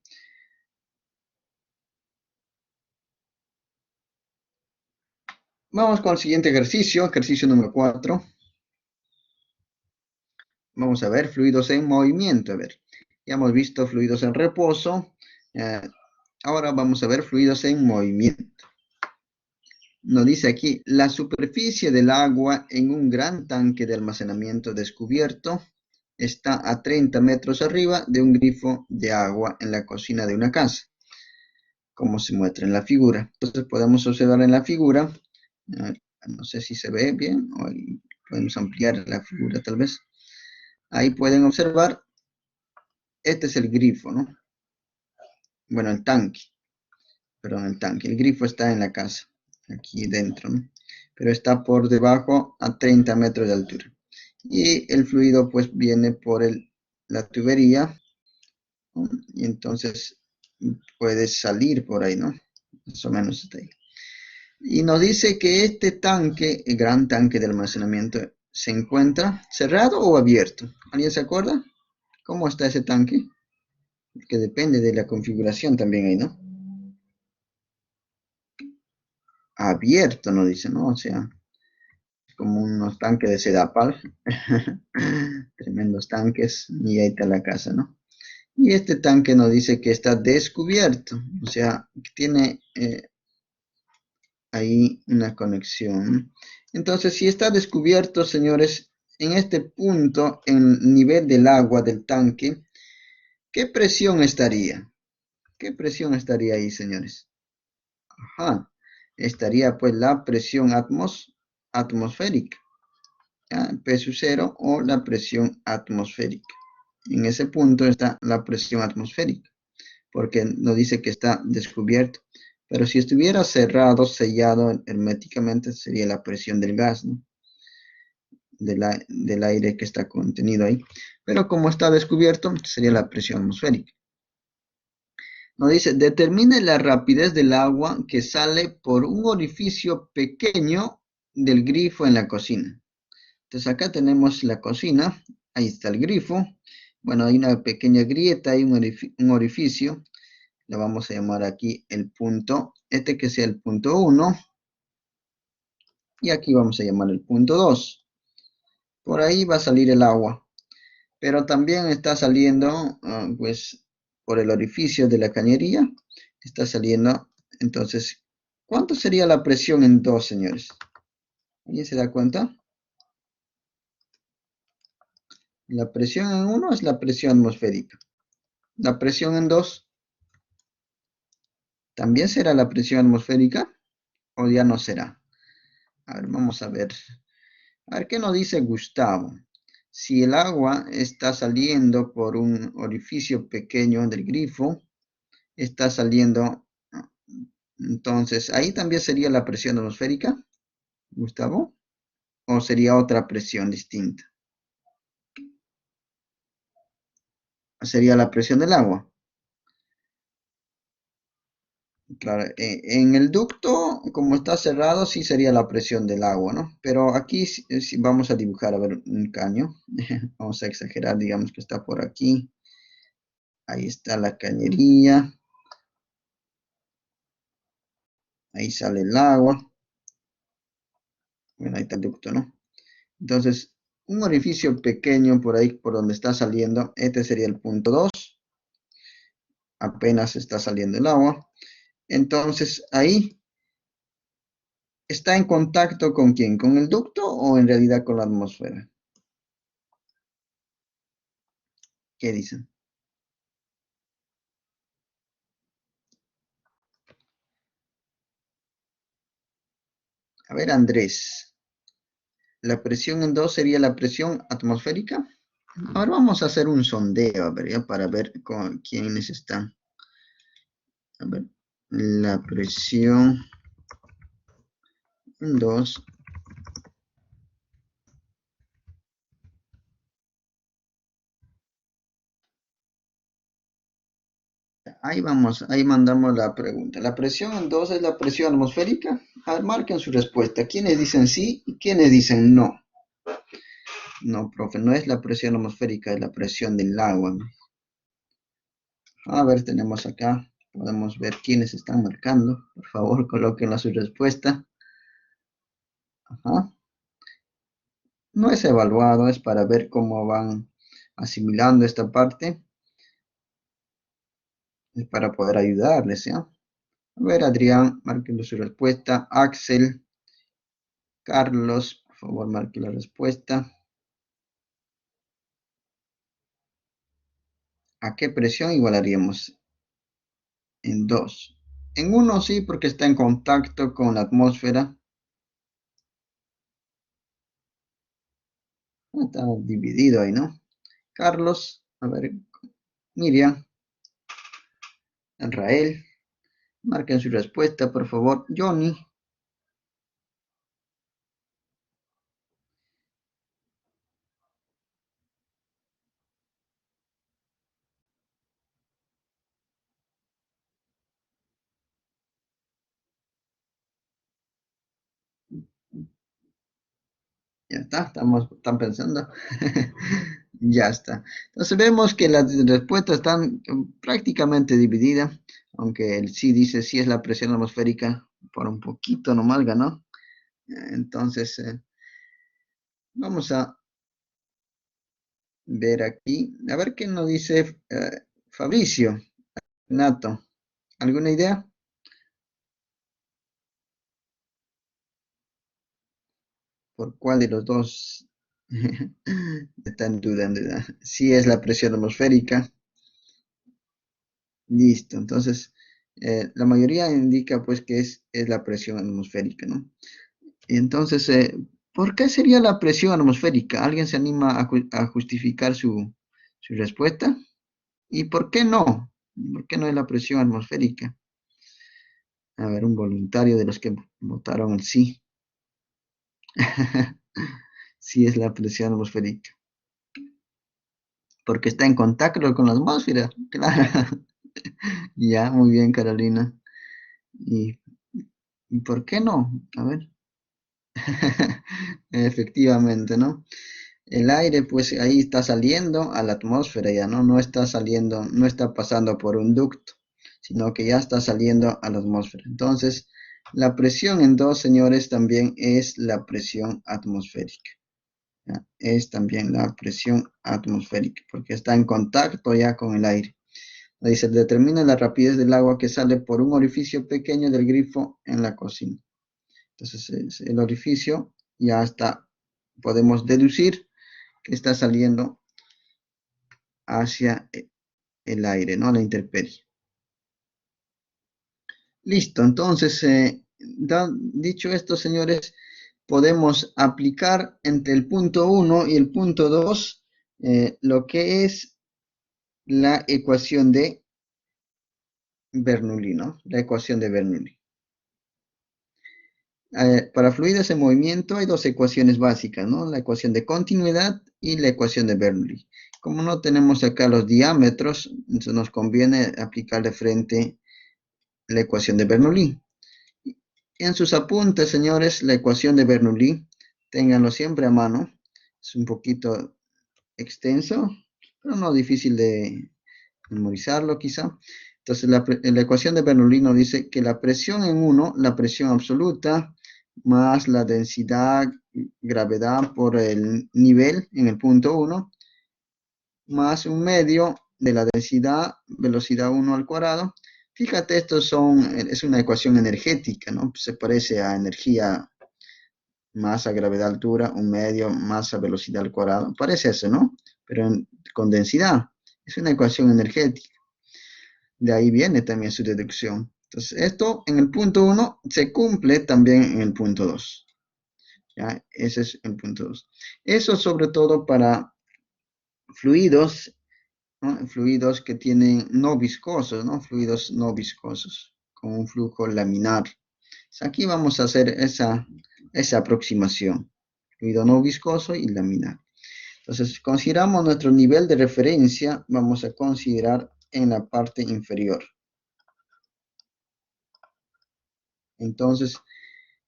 Vamos con el siguiente ejercicio, ejercicio número 4. Vamos a ver fluidos en movimiento. A ver, ya hemos visto fluidos en reposo. Ahora vamos a ver fluidos en movimiento. Nos dice aquí, la superficie del agua en un gran tanque de almacenamiento descubierto está a 30 metros arriba de un grifo de agua en la cocina de una casa, como se muestra en la figura. Entonces podemos observar en la figura, no sé si se ve bien, o podemos ampliar la figura tal vez. Ahí pueden observar, este es el grifo, ¿no? Bueno, el tanque, perdón, el tanque. El grifo está en la casa, aquí dentro, ¿no? Pero está por debajo a 30 metros de altura. Y el fluido pues viene por la tubería, ¿no? Y entonces puede salir por ahí, ¿no? Más o menos está ahí. Y nos dice que este tanque, el gran tanque de almacenamiento, ¿se encuentra cerrado o abierto? ¿Alguien se acuerda? ¿Cómo está ese tanque? Que depende de la configuración también ahí, ¿no? Abierto, nos dice, ¿no? O sea, como unos tanques de Sedapal. Tremendos tanques. Y ahí está la casa, ¿no? Y este tanque nos dice que está descubierto. O sea, que tiene ahí una conexión. Entonces, si está descubierto, señores, en este punto, en nivel del agua del tanque, ¿qué presión estaría? ¿Qué presión estaría ahí, señores? Ajá, estaría pues la presión atmosférica, ¿ya? P sub 0 o la presión atmosférica. En ese punto está la presión atmosférica, porque nos dice que está descubierto. Pero si estuviera cerrado, sellado herméticamente, sería la presión del gas, ¿no? Del aire que está contenido ahí. Pero como está descubierto, sería la presión atmosférica. Nos dice, determine la rapidez del agua que sale por un orificio pequeño del grifo en la cocina. Entonces acá tenemos la cocina, ahí está el grifo, Bueno, hay una pequeña grieta, hay un orificio. Le vamos a llamar aquí el punto, este que sea el punto 1. Y aquí vamos a llamar el punto 2. Por ahí va a salir el agua. Pero también está saliendo, pues, por el orificio de la cañería. Está saliendo, entonces, ¿cuánto sería la presión en 2, señores? ¿Alguien se da cuenta? La presión en 1 es la presión atmosférica. La presión en 2 también será la presión atmosférica o ya no será. A ver, vamos a ver. A ver qué nos dice Gustavo. Si el agua está saliendo por un orificio pequeño del grifo, está saliendo, entonces ahí también sería la presión atmosférica, Gustavo, o sería otra presión distinta. Sería la presión del agua. Claro, en el ducto, como está cerrado, sí sería la presión del agua, ¿no? Pero aquí sí vamos a dibujar, a ver, un caño. Vamos a exagerar, digamos que está por aquí. Ahí está la cañería. Ahí sale el agua. Bueno, ahí está el ducto, ¿no? Entonces, un orificio pequeño por ahí, por donde está saliendo, este sería el punto 2. Apenas está saliendo el agua. Entonces, ahí está en contacto con quién, con el ducto o en realidad con la atmósfera. ¿Qué dicen? A ver, Andrés, ¿la presión en 2 sería la presión atmosférica? Ahora vamos a hacer un sondeo, a ver, ya, para ver con quiénes están. A ver, la presión en 2. Ahí vamos, ahí mandamos la pregunta. ¿La presión en 2 es la presión atmosférica? A ver, marquen su respuesta. ¿Quiénes dicen sí y quiénes dicen no? No, profe, no es la presión atmosférica, es la presión del agua. A ver, tenemos acá, podemos ver quiénes están marcando. Por favor, colóquenla su respuesta. Ajá. No es evaluado, es para ver cómo van asimilando esta parte. Es para poder ayudarles, ¿ya? A ver, Adrián, marquen su respuesta. Axel, Carlos, por favor, marque la respuesta. ¿A qué presión igualaríamos? En 2. En 1 sí, porque está en contacto con la atmósfera. Está dividido ahí, ¿no? Carlos, a ver, Miriam, Israel, marquen su respuesta, por favor. Johnny, ya está, están pensando. Ya está. Entonces vemos que las respuestas están prácticamente divididas, aunque el sí dice sí es la presión atmosférica, por un poquito nomás ganó. Entonces, vamos a ver aquí, a ver qué nos dice Fabricio, Nato. ¿Alguna idea? ¿Por cuál de los dos están dudando? Si es la presión atmosférica. Listo. Entonces, la mayoría indica pues que es la presión atmosférica, ¿no? Y entonces, ¿por qué sería la presión atmosférica? ¿Alguien se anima a justificar su respuesta? ¿Y por qué no? ¿Por qué no es la presión atmosférica? A ver, un voluntario de los que votaron el sí. Sí es la presión atmosférica. Porque está en contacto con la atmósfera. Claro. Ya, muy bien, Carolina. ¿Y, y por qué no? A ver. Efectivamente, ¿no? El aire, pues ahí está saliendo a la atmósfera ya, ¿no? No está saliendo, no está pasando por un ducto, sino que ya está saliendo a la atmósfera. Entonces, la presión en dos, señores, también es la presión atmosférica. ¿Ya? Es también la presión atmosférica, porque está en contacto ya con el aire. Dice, determina la rapidez del agua que sale por un orificio pequeño del grifo en la cocina. Entonces, el orificio ya está, podemos deducir que está saliendo hacia el aire, ¿no? La intemperie. Listo, entonces, dicho esto, señores, podemos aplicar entre el punto 1 y el punto 2 lo que es la ecuación de Bernoulli, ¿no? La ecuación de Bernoulli. Para fluidos en movimiento hay dos ecuaciones básicas, ¿no? La ecuación de continuidad y la ecuación de Bernoulli. Como no tenemos acá los diámetros, entonces nos conviene aplicar de frente la ecuación de Bernoulli. En sus apuntes, señores, la ecuación de Bernoulli, ténganlo siempre a mano. Es un poquito extenso, pero no difícil de memorizarlo quizá. Entonces, la ecuación de Bernoulli nos dice que la presión en uno, la presión absoluta, más la densidad, gravedad por el nivel en el punto 1, más un medio de la densidad, velocidad 1 al cuadrado. Fíjate, es una ecuación energética, ¿no? Se parece a energía, masa, gravedad, altura, un medio, masa, velocidad al cuadrado. Parece eso, ¿no? Pero con densidad. Es una ecuación energética. De ahí viene también su deducción. Entonces, esto en el punto 1 se cumple también en el punto 2. ¿Ya? Ese es el punto 2. Eso sobre todo para fluidos, ¿no? Fluidos que tienen no viscosos, ¿no? Fluidos no viscosos, con un flujo laminar. Entonces, aquí vamos a hacer esa aproximación. Fluido no viscoso y laminar. Entonces, consideramos nuestro nivel de referencia, vamos a considerar en la parte inferior. Entonces,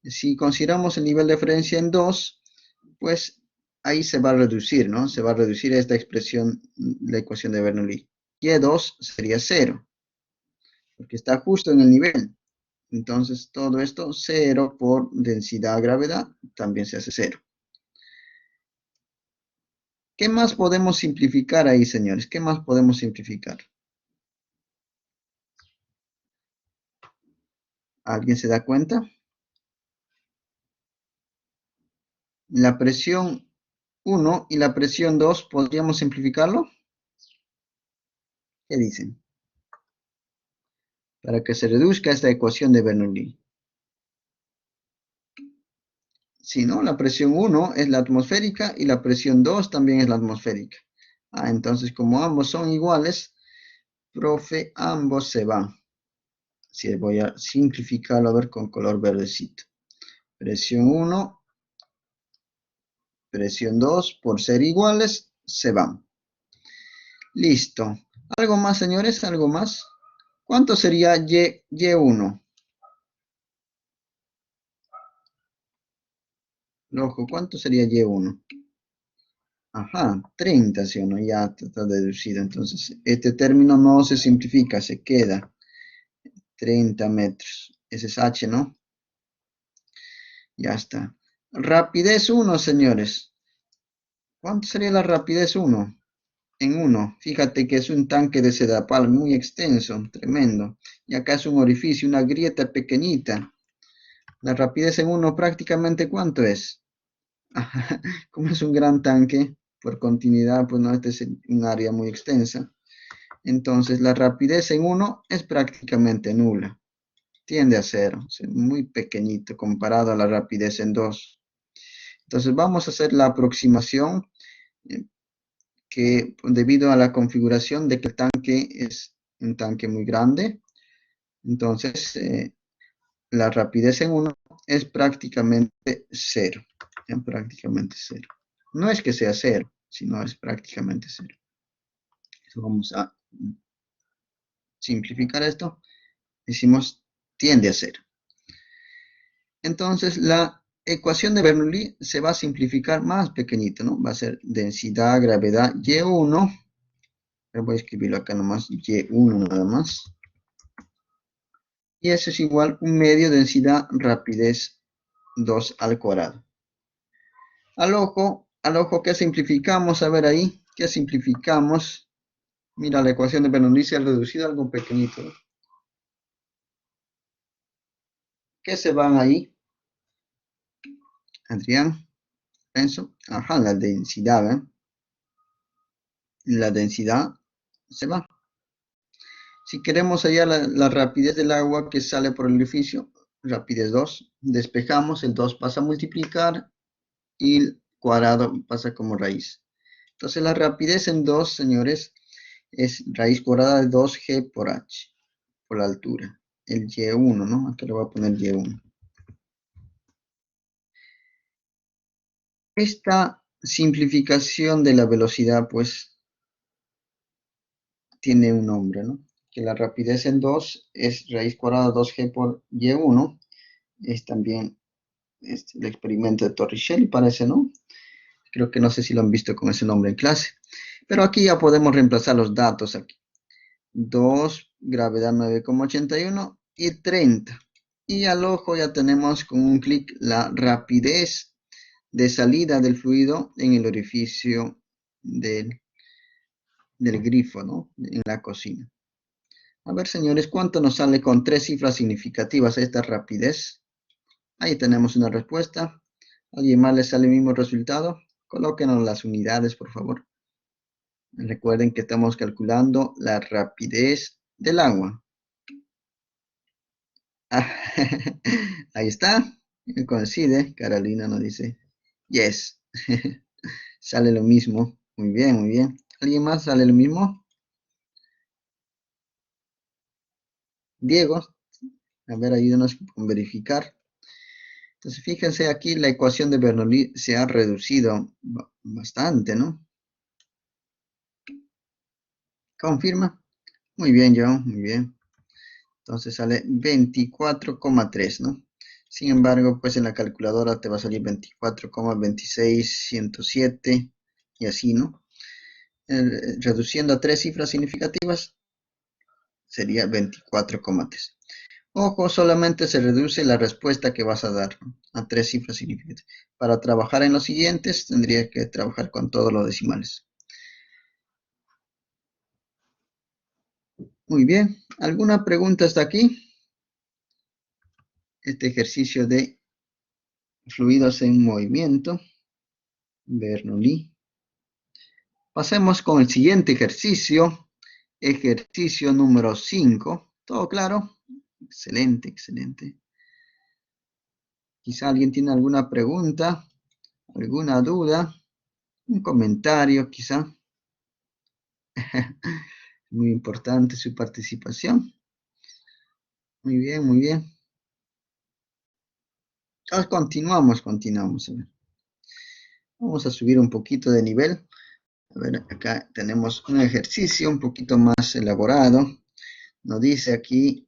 si consideramos el nivel de referencia en 2, pues ahí se va a reducir, ¿no? Se va a reducir esta expresión, la ecuación de Bernoulli. Y2 sería 0, porque está justo en el nivel. Entonces, todo esto, 0 por densidad gravedad, también se hace 0. ¿Qué más podemos simplificar ahí, señores? ¿Qué más podemos simplificar? ¿Alguien se da cuenta? La presión 1 y la presión 2, ¿podríamos simplificarlo? ¿Qué dicen? Para que se reduzca esta ecuación de Bernoulli. Si no, la presión 1 es la atmosférica y la presión 2 también es la atmosférica. Entonces, como ambos son iguales, profe, ambos se van. Así voy a simplificarlo a ver con color verdecito. Presión 1, presión 2, por ser iguales, se van. Listo. ¿Algo más, señores? ¿Algo más? ¿Cuánto sería Y1? Loco, ¿cuánto sería Y1? Ajá, 30, ¿sí o no? Ya está deducido. Entonces, este término no se simplifica, se queda 30 metros. Ese es H, ¿no? Ya está. Rapidez 1, señores. ¿Cuánto sería la rapidez 1? En 1. Fíjate que es un tanque de Sedapal muy extenso, tremendo. Y acá es un orificio, una grieta pequeñita. La rapidez en 1 prácticamente, ¿cuánto es? Como es un gran tanque, por continuidad, pues no, este es un área muy extensa. Entonces, la rapidez en 1 es prácticamente nula. Tiende a 0, es muy pequeñito comparado a la rapidez en 2. Entonces, vamos a hacer la aproximación que debido a la configuración de que el tanque es un tanque muy grande, entonces la rapidez en 1 es prácticamente 0. Prácticamente 0. No es que sea 0, sino es prácticamente 0. Vamos a simplificar esto. Decimos tiende a 0. Entonces, la ecuación de Bernoulli se va a simplificar más pequeñito, ¿no? Va a ser densidad, gravedad, Y1. Voy a escribirlo acá nomás, Y1 nada más. Y eso es igual un medio densidad rapidez 2 al cuadrado. Al ojo, ¿qué simplificamos? A ver ahí, ¿qué simplificamos? Mira, la ecuación de Bernoulli se ha reducido a algo pequeñito, ¿no? ¿Qué se van ahí? Adrián, Enzo. Ajá, la densidad, ¿eh? La densidad se va. Si queremos hallar la rapidez del agua que sale por el orificio, rapidez 2, despejamos, el 2 pasa a multiplicar y el cuadrado pasa como raíz. Entonces la rapidez en 2, señores, es raíz cuadrada de 2g por h, por la altura. El y1, ¿no? Aquí le voy a poner y1. Esta simplificación de la velocidad, pues, tiene un nombre, ¿no? Que la rapidez en 2 es raíz cuadrada de 2g por y1. Es también el experimento de Torricelli, parece, ¿no? Creo que no sé si lo han visto con ese nombre en clase. Pero aquí ya podemos reemplazar los datos aquí. 2, gravedad 9,81 y 30. Y al ojo ya tenemos con un clic la rapidez de salida del fluido en el orificio del grifo, ¿no? En la cocina. A ver, señores, ¿cuánto nos sale con 3 cifras significativas esta rapidez? Ahí tenemos una respuesta. ¿A alguien más le sale el mismo resultado? Colóquenos las unidades, por favor. Recuerden que estamos calculando la rapidez del agua. Ah, ahí está. Coincide. Carolina nos dice, yes. Sale lo mismo. Muy bien, muy bien. ¿Alguien más sale lo mismo? Diego. A ver, ayúdenos con verificar. Entonces, fíjense aquí, la ecuación de Bernoulli se ha reducido bastante, ¿no? ¿Confirma? Muy bien, John, muy bien. Entonces sale 24,3, ¿no? Sin embargo, pues en la calculadora te va a salir 24,26107 y así, ¿no? Reduciendo a 3 cifras significativas sería 24,3. Ojo, solamente se reduce la respuesta que vas a dar, ¿no? A 3 cifras significativas. Para trabajar en los siguientes, tendría que trabajar con todos los decimales. Muy bien. ¿Alguna pregunta hasta aquí? Este ejercicio de fluidos en movimiento, Bernoulli. Pasemos con el siguiente ejercicio. Ejercicio número 5. ¿Todo claro? Excelente, excelente. Quizá alguien tiene alguna pregunta, alguna duda, un comentario quizá. Muy importante su participación. Muy bien, muy bien. Entonces, continuamos. A ver. Vamos a subir un poquito de nivel. A ver, acá tenemos un ejercicio un poquito más elaborado. Nos dice aquí,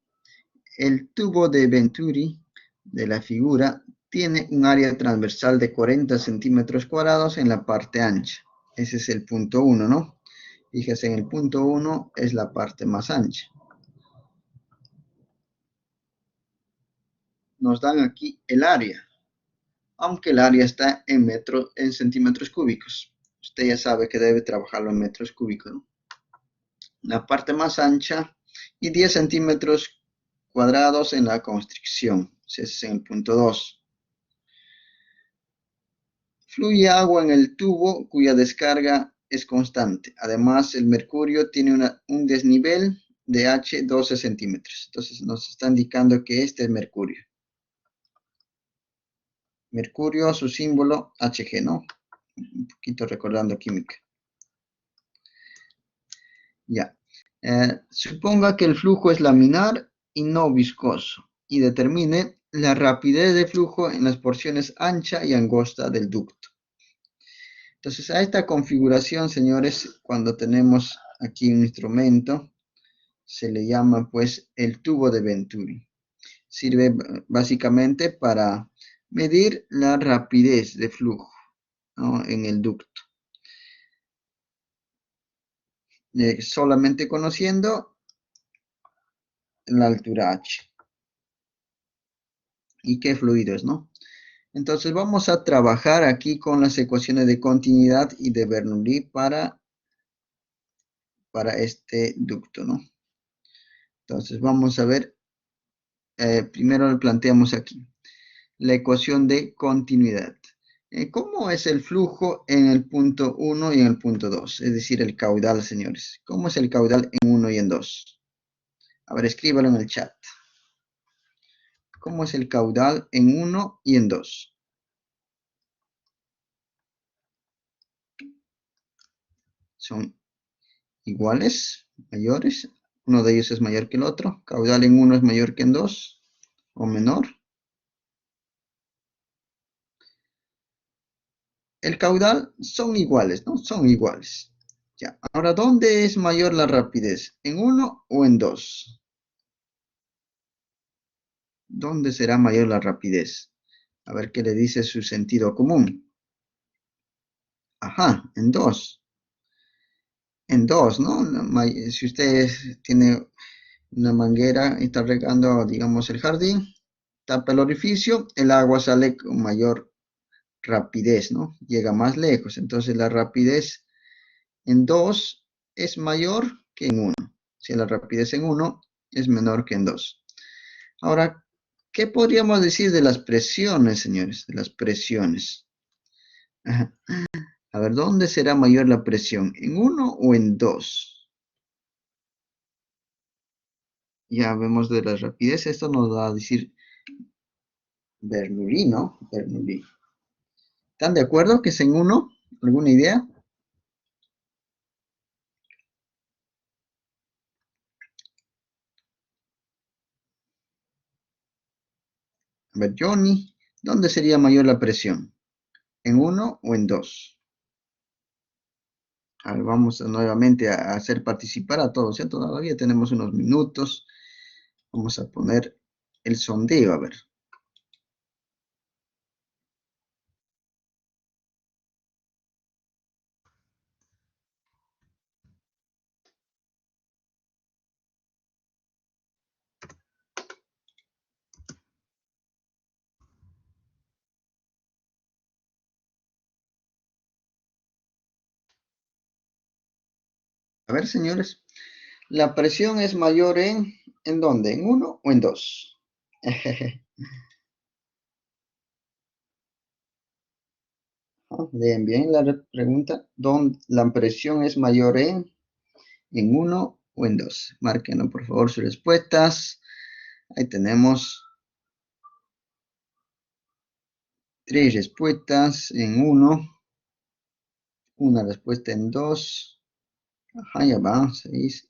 el tubo de Venturi de la figura tiene un área transversal de 40 centímetros cuadrados en la parte ancha. Ese es el punto 1, ¿no? Fíjese, en el punto 1 es la parte más ancha. Nos dan aquí el área, aunque el área está en centímetros cúbicos. Usted ya sabe que debe trabajarlo en metros cúbicos, ¿no? La parte más ancha y 10 centímetros cuadrados en la constricción. Ese es en el punto 2. Fluye agua en el tubo cuya descarga es constante. Además, el mercurio tiene un desnivel de H 12 centímetros. Entonces nos está indicando que este es mercurio. Mercurio, su símbolo Hg, ¿no? Un poquito recordando química. Ya. Suponga que el flujo es laminar y no viscoso y determine la rapidez de flujo en las porciones ancha y angosta del ducto. Entonces, a esta configuración, señores, cuando tenemos aquí un instrumento, se le llama pues el tubo de Venturi. Sirve básicamente para medir la rapidez de flujo, ¿no?, en el ducto. Solamente conociendo la altura H. ¿Y qué fluidos, no? Entonces vamos a trabajar aquí con las ecuaciones de continuidad y de Bernoulli para este ducto, ¿no? Entonces vamos a ver, primero lo planteamos aquí, la ecuación de continuidad. ¿Cómo es el flujo en el punto 1 y en el punto 2? Es decir, el caudal, señores. ¿Cómo es el caudal en 1 y en 2? A ver, escríbalo en el chat. ¿Cómo es el caudal en 1 y en 2? Son iguales, mayores. Uno de ellos es mayor que el otro. Caudal en 1 es mayor que en 2 o menor. El caudal son iguales, ¿no? Son iguales. Ya. Ahora, ¿dónde es mayor la rapidez? ¿En 1 o en 2? ¿Dónde será mayor la rapidez? A ver qué le dice su sentido común. Ajá, en 2. En 2, ¿no? Si usted tiene una manguera y está regando, digamos, el jardín, tapa el orificio, el agua sale con mayor rapidez, ¿no? Llega más lejos. Entonces la rapidez en 2 es mayor que en 1. Si la rapidez en 1 es menor que en 2. Ahora, ¿qué podríamos decir de las presiones, señores? De las presiones. Ajá. A ver, ¿dónde será mayor la presión? ¿En 1 o en 2? Ya vemos de la rapidez. Esto nos va a decir Bernoulli, ¿no? Bernoulli. ¿Están de acuerdo que es en 1? ¿Alguna idea? A ver, Johnny, ¿dónde sería mayor la presión? ¿En 1 o en 2? A ver, vamos nuevamente a hacer participar a todos, ¿cierto? Todavía tenemos unos minutos. Vamos a poner el sondeo, a ver. A ver, señores. La presión es mayor ¿en dónde? ¿En 1 o en 2? Bien, bien la pregunta. ¿Dónde la presión es mayor en 1 o en 2? Márquenos, por favor, sus respuestas. Ahí tenemos 3 respuestas en 1. Una respuesta en 2. Ajá, ya va, 6.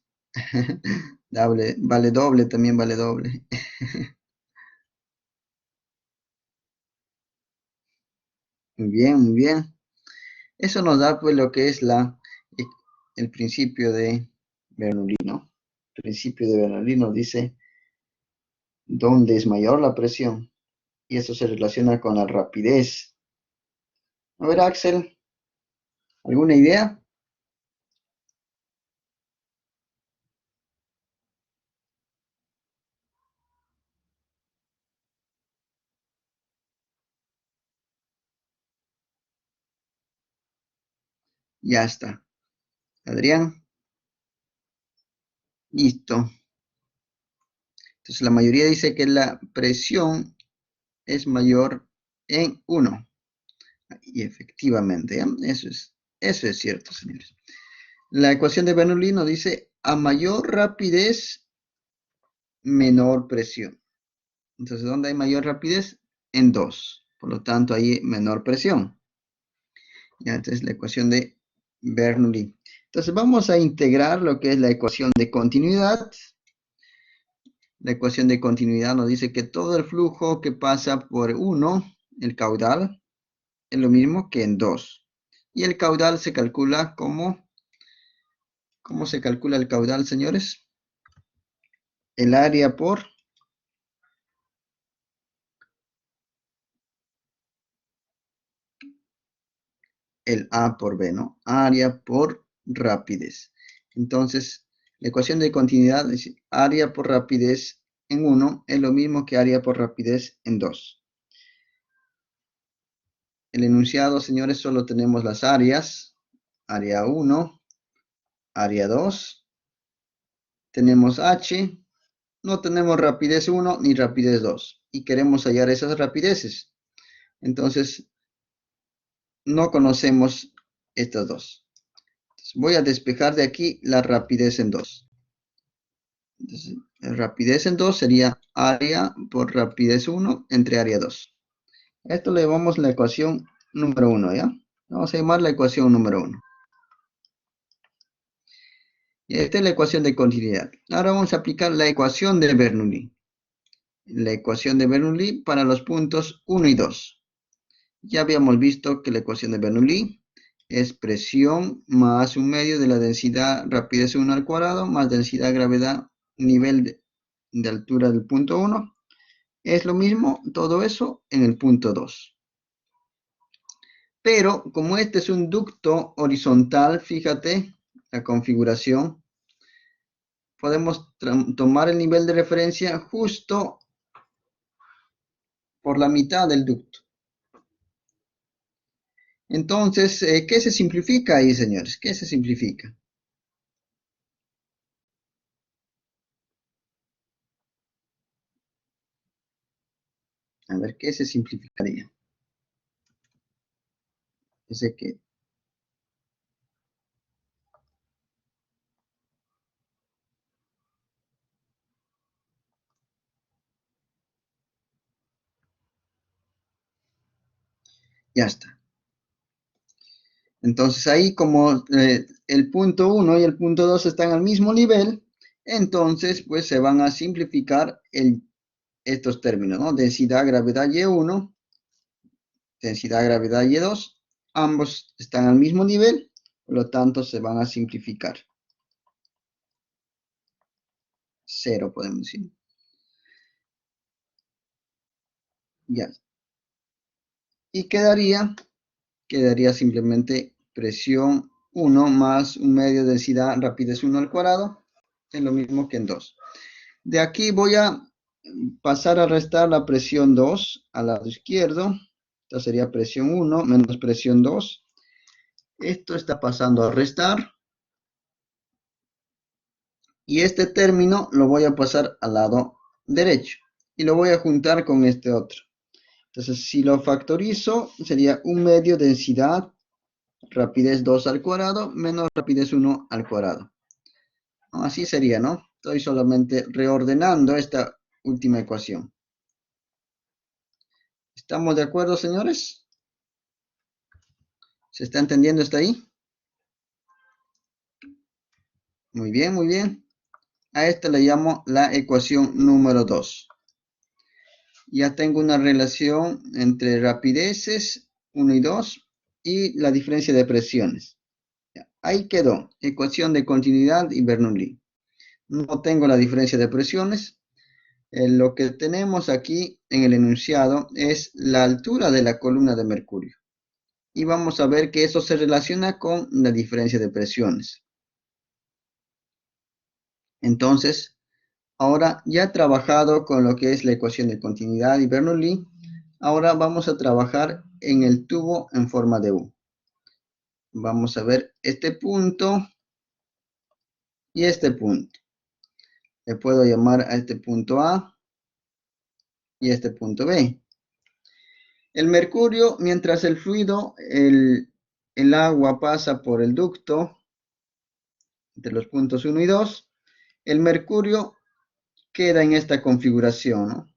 Vale doble, también vale doble. Muy bien, muy bien. Eso nos da pues lo que es el principio de Bernoulli, ¿no? El principio de Bernoulli nos dice dónde es mayor la presión y eso se relaciona con la rapidez. A ver, Axel, ¿alguna idea? Ya está. Adrián, listo. Entonces la mayoría dice que la presión es mayor en 1. Y efectivamente, ¿eh? Eso es cierto, señores. La ecuación de Bernoulli nos dice a mayor rapidez, menor presión. Entonces, ¿dónde hay mayor rapidez? En 2. Por lo tanto, hay menor presión. Ya, esta es la ecuación de Bernoulli. Entonces, vamos a integrar lo que es la ecuación de continuidad. La ecuación de continuidad nos dice que todo el flujo que pasa por 1, el caudal, es lo mismo que en 2. Y el caudal se calcula como, ¿cómo se calcula el caudal, señores? El área por el A por B, ¿no? Área por rapidez. Entonces, la ecuación de continuidad es área por rapidez en 1 es lo mismo que área por rapidez en 2. El enunciado, señores, solo tenemos las áreas. Área 1, área 2. Tenemos H. No tenemos rapidez 1 ni rapidez 2. Y queremos hallar esas rapideces. Entonces, no conocemos estas dos. Entonces, voy a despejar de aquí la rapidez en 2. Entonces, la rapidez en 2 sería área por rapidez 1 entre área 2. Esto le llamamos la ecuación número 1, ¿ya? Vamos a llamar la ecuación número 1. Y esta es la ecuación de continuidad. Ahora vamos a aplicar la ecuación de Bernoulli. La ecuación de Bernoulli para los puntos 1 y 2. Ya habíamos visto que la ecuación de Bernoulli es presión más un medio de la densidad rapidez 1 al cuadrado más densidad gravedad nivel de altura del punto 1. Es lo mismo todo eso en el punto 2. Pero como este es un ducto horizontal, fíjate la configuración, podemos tomar el nivel de referencia justo por la mitad del ducto. Entonces, ¿qué se simplifica ahí, señores? ¿Qué se simplifica? A ver, ¿qué se simplificaría? Ese que ya está. Entonces ahí como el punto 1 y el punto 2 están al mismo nivel, entonces pues se van a simplificar estos términos, ¿no? Densidad, gravedad Y1, densidad, gravedad Y2, ambos están al mismo nivel, por lo tanto se van a simplificar. 0 podemos decir. Ya. Y quedaría simplemente presión 1 más un medio de densidad rapidez 1 al cuadrado, es lo mismo que en 2. De aquí voy a pasar a restar la presión 2 al lado izquierdo. Esta sería presión 1 menos presión 2. Esto está pasando a restar. Y este término lo voy a pasar al lado derecho. Y lo voy a juntar con este otro. Entonces, si lo factorizo, sería un medio densidad rapidez 2 al cuadrado menos rapidez 1 al cuadrado. ¿No? Así sería, ¿no? Estoy solamente reordenando esta última ecuación. ¿Estamos de acuerdo, señores? ¿Se está entendiendo hasta ahí? Muy bien, muy bien. A esta le llamo la ecuación número 2. Ya tengo una relación entre rapideces 1 y 2 y la diferencia de presiones. Ahí quedó, ecuación de continuidad y Bernoulli. No tengo la diferencia de presiones. Lo que tenemos aquí en el enunciado es la altura de la columna de mercurio. Y vamos a ver que eso se relaciona con la diferencia de presiones. Entonces, ahora ya he trabajado con lo que es la ecuación de continuidad y Bernoulli. Ahora vamos a trabajar en el tubo en forma de U. Vamos a ver este punto y este punto. Le puedo llamar a este punto A y este punto B. El mercurio, mientras el fluido, el agua pasa por el ducto entre los puntos 1 y 2, el mercurio queda en esta configuración, ¿no?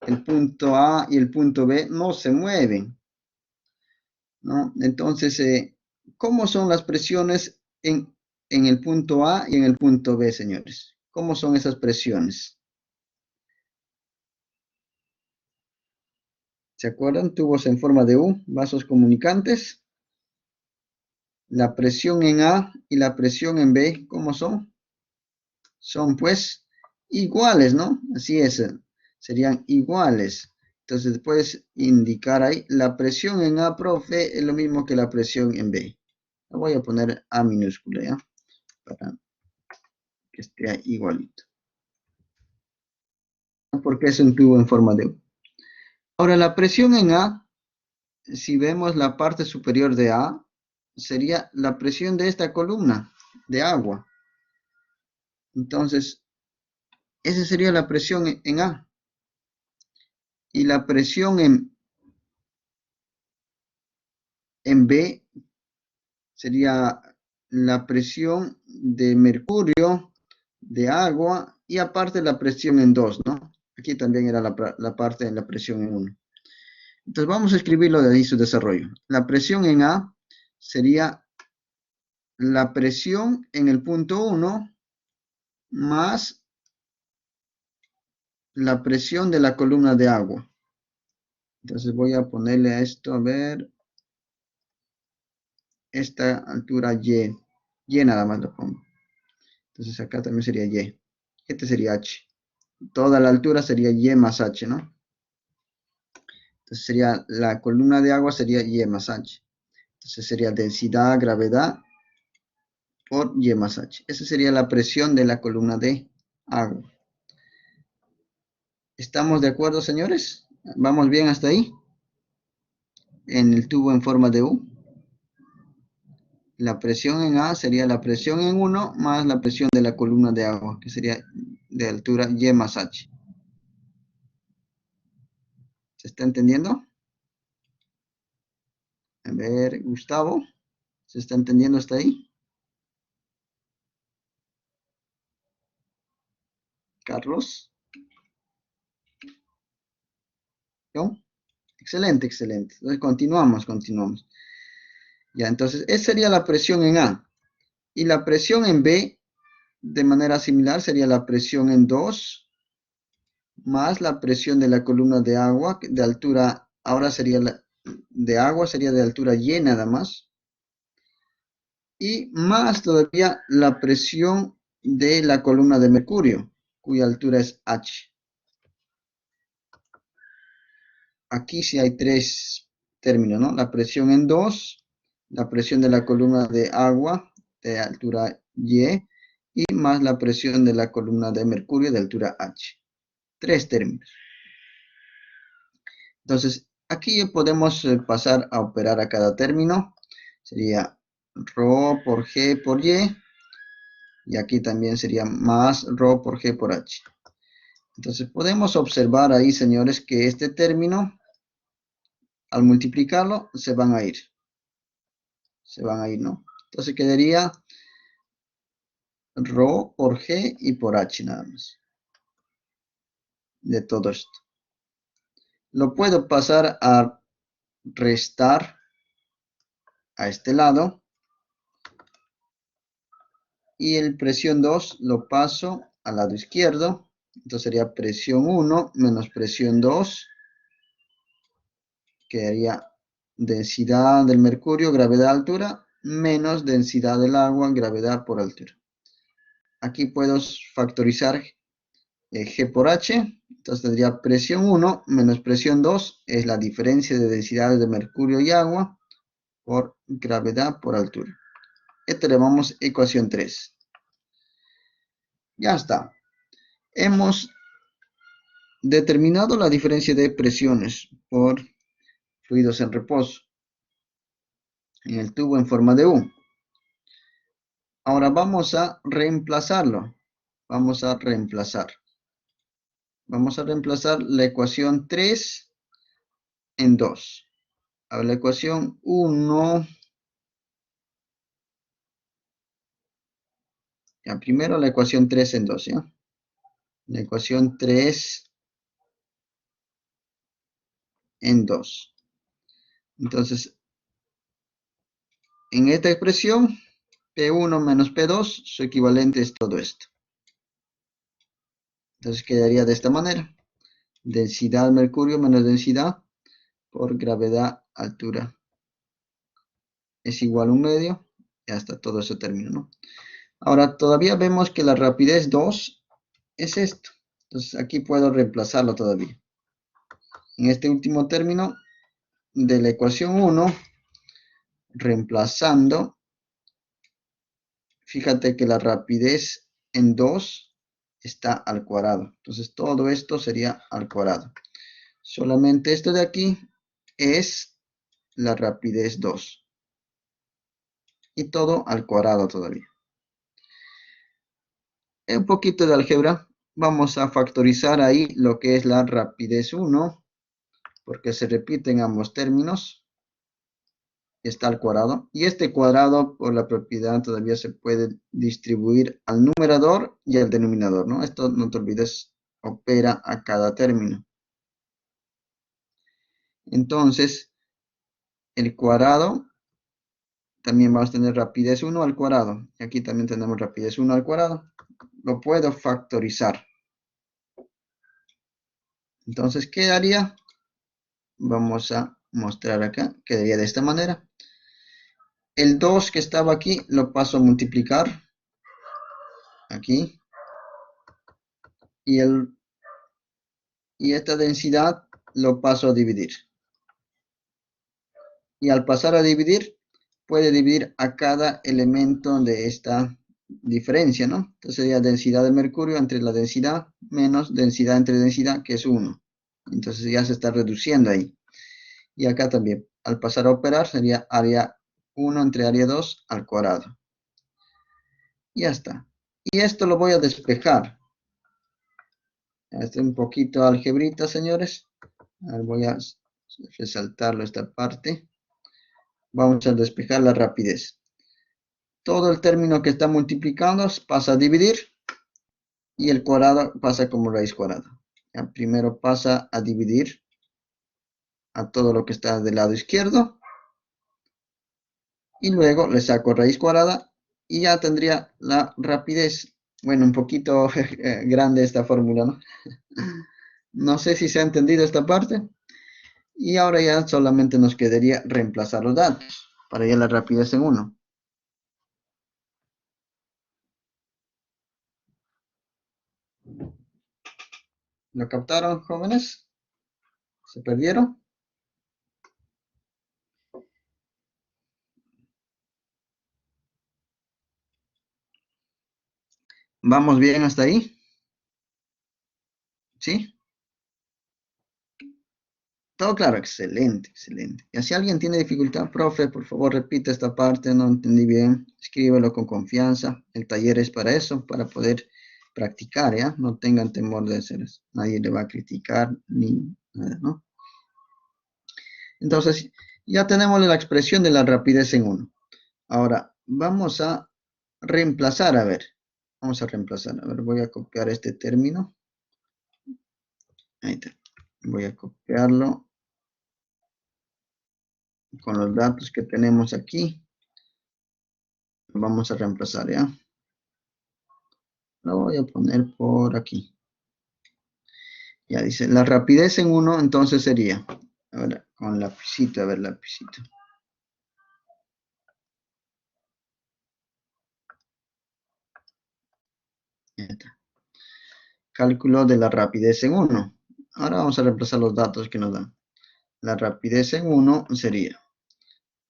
El punto A y el punto B no se mueven, ¿no? Entonces, ¿cómo son las presiones en el punto A y en el punto B, señores? ¿Cómo son esas presiones? ¿Se acuerdan? Tubos en forma de U, vasos comunicantes. La presión en A y la presión en B, ¿cómo son? Son pues iguales, ¿no? Así es, serían iguales. Entonces puedes indicar ahí, la presión en A, profe, es lo mismo que la presión en B. La voy a poner A minúscula, ¿ya? Para que esté igualito. Porque es un tubo en forma de U. Ahora, la presión en A, si vemos la parte superior de A, sería la presión de esta columna de agua. Entonces, esa sería la presión en A. Y la presión en B sería la presión de mercurio, de agua, y aparte la presión en 2, ¿no? Aquí también era la parte de la presión en 1. Entonces vamos a escribirlo de ahí su desarrollo. La presión en A sería la presión en el punto 1 más la presión de la columna de agua. Entonces voy a ponerle a esto, a ver, esta altura Y. Y nada más lo pongo. Entonces acá también sería Y. Este sería H. Toda la altura sería Y más H, ¿no? Entonces sería la columna de agua sería Y más H. Entonces sería densidad, gravedad por Y más H. Esa sería la presión de la columna de agua. ¿Estamos de acuerdo, señores? ¿Vamos bien hasta ahí? En el tubo en forma de U. La presión en A sería la presión en 1 más la presión de la columna de agua, que sería de altura Y más H. ¿Se está entendiendo? A ver, Gustavo, ¿se está entendiendo hasta ahí? Carlos. ¿No? Excelente, excelente. Entonces continuamos. Ya, entonces, esa sería la presión en A. Y la presión en B, de manera similar, sería la presión en 2 más la presión de la columna de agua, de altura, ahora sería de agua, sería de altura Y nada más. Y más todavía la presión de la columna de mercurio, cuya altura es H. Aquí sí hay tres términos, ¿no? La presión en 2, la presión de la columna de agua de altura Y y más la presión de la columna de mercurio de altura H. Tres términos. Entonces, aquí podemos pasar a operar a cada término. Sería ρ por G por Y. Y aquí también sería más ρ por G por H. Entonces, podemos observar ahí, señores, que este término, al multiplicarlo, se van a ir. Se van a ir, ¿no? Entonces quedaría ρ por G y por H nada más. De todo esto. Lo puedo pasar a restar a este lado. Y el presión 2 lo paso al lado izquierdo. Entonces sería presión 1 menos presión 2. Quedaría densidad del mercurio, gravedad, altura, menos densidad del agua, gravedad por altura. Aquí puedo factorizar G por H. Entonces tendría presión 1 menos presión 2 es la diferencia de densidades de mercurio y agua por gravedad por altura. Esto le llamamos ecuación 3. Ya está. Hemos determinado la diferencia de presiones por fluidos en reposo en el tubo en forma de U. Ahora vamos a reemplazarlo. Vamos a reemplazar la ecuación 3 en 2. A la ecuación 1. Ya, primero la ecuación 3 en 2, ¿ya? La ecuación 3 en 2. Entonces, en esta expresión, P1 menos P2, su equivalente es todo esto. Entonces quedaría de esta manera. Densidad mercurio menos densidad por gravedad altura es igual a 1/2. Ya está todo ese término, ¿no? Ahora todavía vemos que la rapidez 2 es esto. Entonces aquí puedo reemplazarlo todavía. en este último término de la ecuación 1, reemplazando, fíjate que la rapidez en 2 está al cuadrado. Entonces todo esto sería al cuadrado. Solamente esto de aquí es la rapidez 2. Y todo al cuadrado todavía. Un poquito de álgebra. Vamos a factorizar ahí lo que es la rapidez 1, porque se repiten ambos términos. Está al cuadrado. Y este cuadrado, por la propiedad, todavía se puede distribuir al numerador y al denominador, ¿no? Esto, no te olvides, opera a cada término. Entonces, el cuadrado, también vamos a tener rapidez 1 al cuadrado. Y aquí también tenemos rapidez 1 al cuadrado. Lo puedo factorizar. Entonces quedaría, vamos a mostrar acá, quedaría de esta manera. El 2 que estaba aquí lo paso a multiplicar aquí. Y esta densidad lo paso a dividir. Y al pasar a dividir, puede dividir a cada elemento de esta diferencia, ¿no? Entonces sería densidad de mercurio entre la densidad menos densidad entre densidad, que es 1. Entonces ya se está reduciendo ahí. Y acá también, al pasar a operar, sería área 1 entre área 2 al cuadrado. Y ya está. Y esto lo voy a despejar. Este un poquito algebrita, señores. Voy a resaltarlo esta parte. Vamos a despejar la rapidez. Todo el término que está multiplicando pasa a dividir y el cuadrado pasa como raíz cuadrada. Ya, primero pasa a dividir a todo lo que está del lado izquierdo y luego le saco raíz cuadrada y ya tendría la rapidez. Bueno, un poquito grande esta fórmula, ¿no? No sé si se ha entendido esta parte. Y ahora ya solamente nos quedaría reemplazar los datos para ya la rapidez en 1. ¿Lo captaron, jóvenes? ¿Se perdieron? ¿Vamos bien hasta ahí? ¿Sí? Todo claro, excelente, excelente. Y si alguien tiene dificultad, profe, por favor repita esta parte, no entendí bien, escríbelo con confianza. El taller es para eso, para poder practicar, ¿ya? No tengan temor de hacer eso. Nadie le va a criticar ni nada, ¿no? Entonces, ya tenemos la expresión de la rapidez en 1. Ahora, vamos a reemplazar, a ver. Vamos a reemplazar, a ver, voy a copiar este término. Ahí está. Voy a copiarlo con los datos que tenemos aquí. Vamos a reemplazar, ¿ya? Lo voy a poner por aquí. Ya dice, la rapidez en 1, entonces sería, ahora con lapicito, a ver, lapicito. Ya está. Cálculo de la rapidez en 1. Ahora vamos a reemplazar los datos que nos dan. La rapidez en 1 sería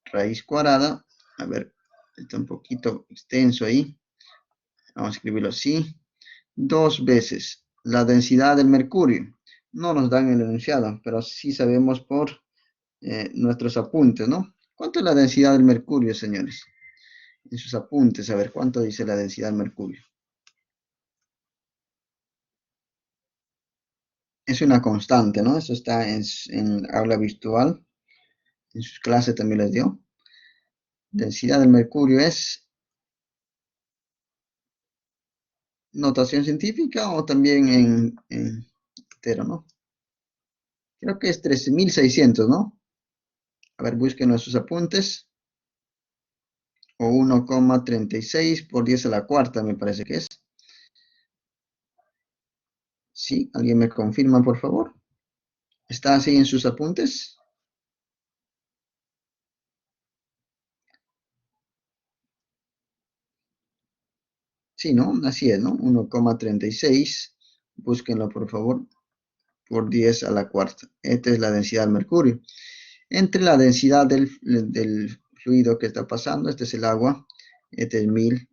raíz cuadrada, a ver, está un poquito extenso ahí. Vamos a escribirlo así. 2 veces la densidad del mercurio. No nos dan el enunciado, pero sí sabemos por nuestros apuntes, ¿no? ¿Cuánto es la densidad del mercurio, señores? En sus apuntes, a ver, ¿cuánto dice la densidad del mercurio? Es una constante, ¿no? Eso está en aula virtual. En sus clases también les dio. Densidad del mercurio es notación científica o también en entero, ¿no? Creo que es 13.600, ¿no? A ver, busquen nuestros apuntes. O 1,36 por 10 a la cuarta, me parece que es. ¿Sí? ¿Alguien me confirma, por favor? ¿Está así en sus apuntes? Sí, ¿no? Así es, ¿no? 1,36. Búsquenlo, por favor. por 10 a la cuarta. Esta es la densidad del mercurio. Entre la densidad del fluido que está pasando, este es el agua, este es 1000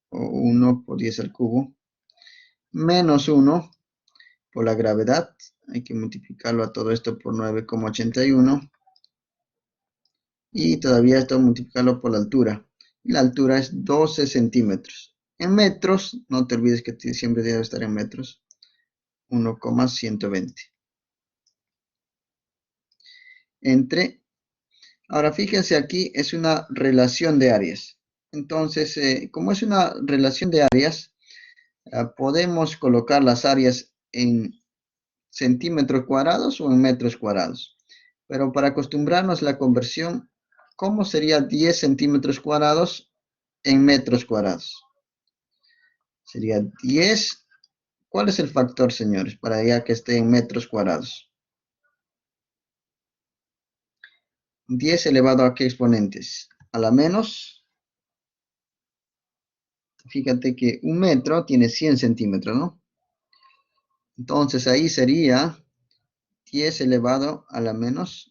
o 1 por 10 al cubo, menos 1 por la gravedad, hay que multiplicarlo a todo esto por 9,81 y todavía esto multiplicarlo por la altura. Y la altura es 12 centímetros. En metros, no te olvides que siempre debe estar en metros, 1,120. Ahora fíjense aquí, es una relación de áreas. Entonces, como es una relación de áreas, podemos colocar las áreas en centímetros cuadrados o en metros cuadrados. Pero para acostumbrarnos a la conversión, ¿cómo sería 10 centímetros cuadrados en metros cuadrados? Sería 10. ¿Cuál es el factor, señores, para ya que esté en metros cuadrados? 10 elevado a qué exponentes? A la menos. Fíjate que un metro tiene 100 centímetros, ¿no? Entonces ahí sería 10 elevado a la menos.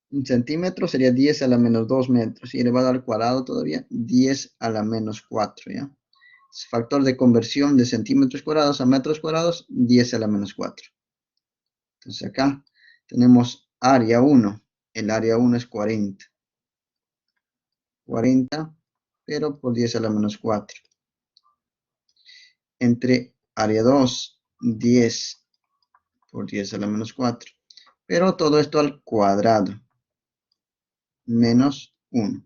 Un centímetro sería 10 a la menos 2 metros. Y elevado al cuadrado todavía 10 a la menos 4, ¿ya? Factor de conversión de centímetros cuadrados a metros cuadrados, 10 a la menos 4. Entonces acá tenemos área 1. El área 1 es 40. 40, pero por 10 a la menos 4. Entre área 2, 10 por 10 a la menos 4. Pero todo esto al cuadrado. Menos 1.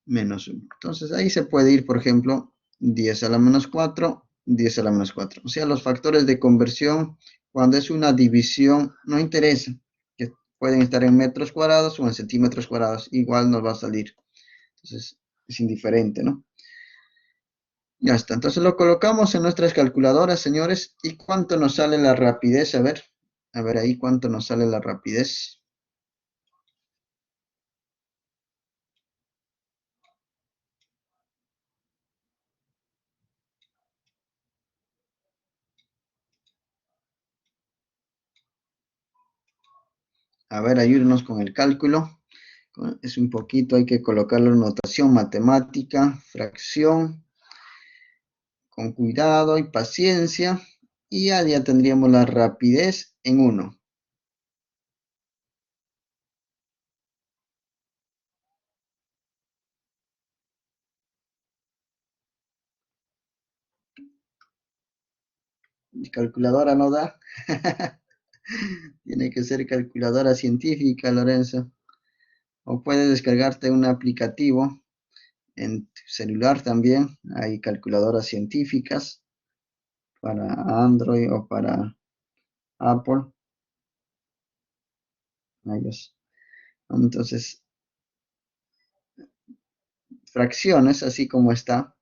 Menos 1. Entonces ahí se puede ir, por ejemplo, 10 a la menos 4, 10 a la menos 4. O sea, los factores de conversión, cuando es una división, no interesa. Que pueden estar en metros cuadrados o en centímetros cuadrados. Igual nos va a salir. Entonces, es indiferente, ¿no? Ya está. Entonces lo colocamos en nuestras calculadoras, señores. ¿Y cuánto nos sale la rapidez? A ver ahí cuánto nos sale la rapidez. A ver, ayúdenos con el cálculo. Es un poquito, hay que colocarlo en notación matemática, fracción, con cuidado y paciencia. Y ya tendríamos la rapidez en 1. Mi calculadora no da. Tiene que ser calculadora científica, Lorenzo. O puedes descargarte un aplicativo en tu celular también. Hay calculadoras científicas para Android o para Apple. Entonces, fracciones, así como está,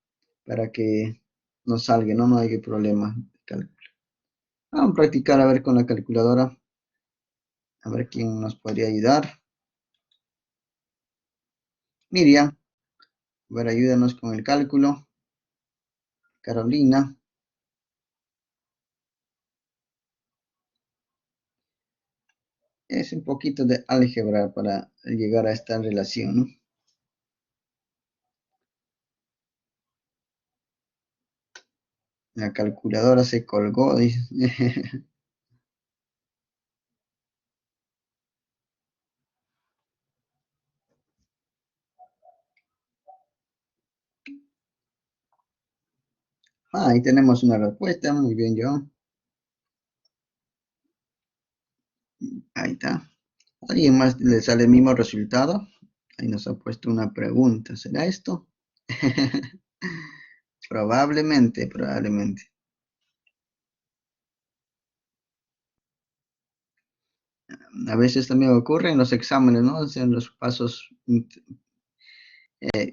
para que nos salga, ¿no? No hay problema de cálculo. Vamos a practicar a ver con la calculadora, a ver quién nos podría ayudar. Miriam, a ver, ayúdanos con el cálculo. Carolina. Es un poquito de álgebra para llegar a esta relación, ¿no? La calculadora se colgó, dice. Ahí tenemos una respuesta, muy bien, John. Ahí está. ¿Alguien más le sale el mismo resultado? Ahí nos ha puesto una pregunta. ¿Será esto? Probablemente, probablemente. A veces también ocurre en los exámenes, ¿no? O sea, en los pasos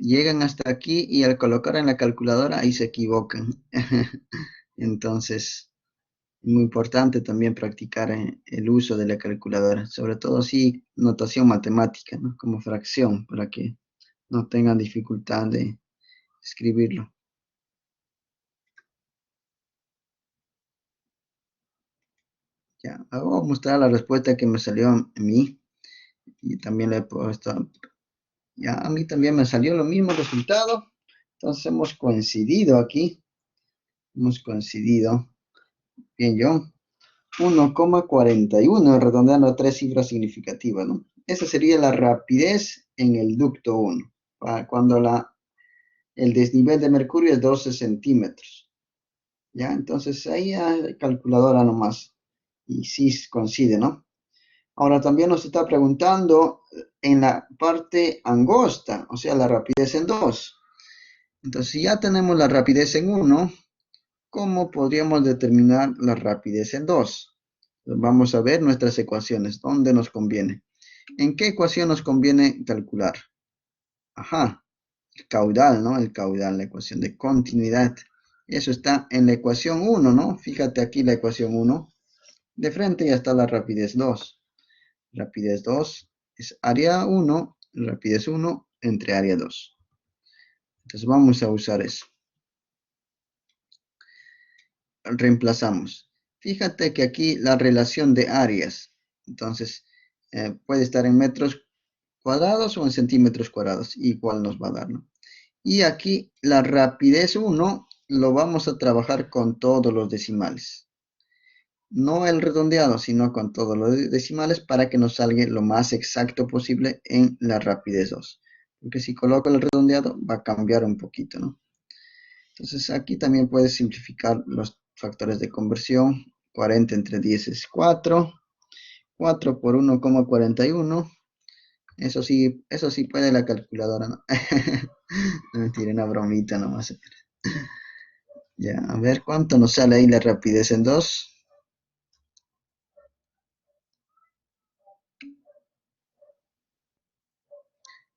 llegan hasta aquí y al colocar en la calculadora ahí se equivocan. Entonces, es muy importante también practicar el uso de la calculadora, sobre todo si notación matemática, ¿no? Como fracción, para que no tengan dificultad de escribirlo. Ya, voy a mostrar la respuesta que me salió a mí. Y también le he puesto, ya a mí también me salió lo mismo resultado. Entonces hemos coincidido aquí. Hemos coincidido. Bien, yo. 1,41, redondeando a tres cifras significativas, ¿no? Esa sería la rapidez en el ducto 1, cuando el desnivel de mercurio es 12 centímetros. ¿Ya? Entonces ahí hay calculadora nomás. Y sí coincide, ¿no? Ahora también nos está preguntando en la parte angosta, o sea, la rapidez en 2. Entonces, si ya tenemos la rapidez en 1, ¿cómo podríamos determinar la rapidez en 2? Vamos a ver nuestras ecuaciones. ¿Dónde nos conviene? ¿En qué ecuación nos conviene calcular? Ajá, el caudal, ¿no? El caudal, la ecuación de continuidad. Eso está en la ecuación 1, ¿no? Fíjate aquí la ecuación 1. De frente ya está la rapidez 2. Rapidez 2 es área 1, rapidez 1 entre área 2. Entonces vamos a usar eso. Reemplazamos. Fíjate que aquí la relación de áreas, entonces puede estar en metros cuadrados o en centímetros cuadrados, igual nos va a dar, ¿no? Y aquí la rapidez 1 lo vamos a trabajar con todos los decimales. No el redondeado, sino con todos los decimales para que nos salga lo más exacto posible en la rapidez 2. Porque si coloco el redondeado va a cambiar un poquito, ¿no? Entonces aquí también puedes simplificar los factores de conversión. 40 entre 10 es 4. 4 por 1,41. Eso sí puede la calculadora, ¿no? No mentira, una bromita nomás. Ya, a ver cuánto nos sale ahí la rapidez en 2.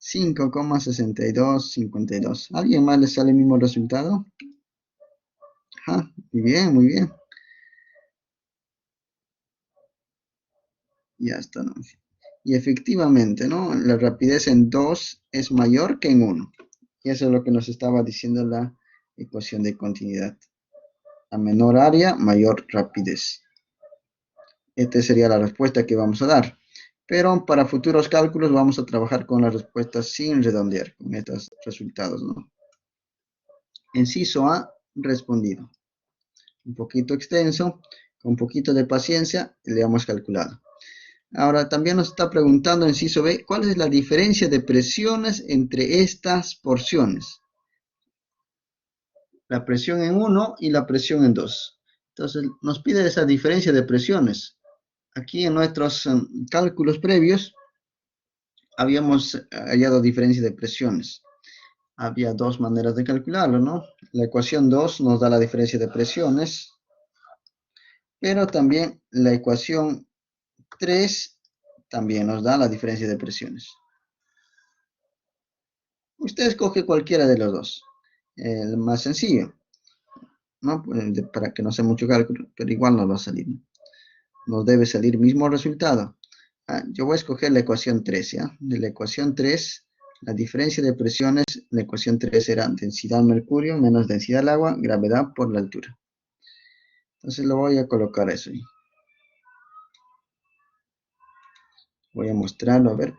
5,6252. ¿Alguien más le sale el mismo resultado? Ajá, muy bien, muy bien. Ya está, ¿no? Y efectivamente, ¿no? La rapidez en 2 es mayor que en 1. Y eso es lo que nos estaba diciendo la ecuación de continuidad. A menor área, mayor rapidez. Esta sería la respuesta que vamos a dar. Pero para futuros cálculos vamos a trabajar con las respuestas sin redondear, con estos resultados, ¿no? Inciso A, respondido. Un poquito extenso, con un poquito de paciencia, le hemos calculado. Ahora también nos está preguntando, inciso B, ¿cuál es la diferencia de presiones entre estas porciones? La presión en 1 y la presión en 2. Entonces nos pide esa diferencia de presiones. Aquí en nuestros cálculos previos habíamos hallado diferencia de presiones. Había dos maneras de calcularlo, ¿no? La ecuación 2 nos da la diferencia de presiones, pero también la ecuación 3 también nos da la diferencia de presiones. Usted escoge cualquiera de los dos, el más sencillo, ¿no? Para que no sea mucho cálculo, pero igual nos va a salir, ¿no? Nos debe salir mismo resultado. Yo voy a escoger la ecuación 3, ¿ya? De la ecuación 3, la diferencia de presiones, la ecuación 3 era densidad del mercurio menos densidad del agua, gravedad por la altura. Entonces lo voy a colocar eso ahí. Voy a mostrarlo, a ver.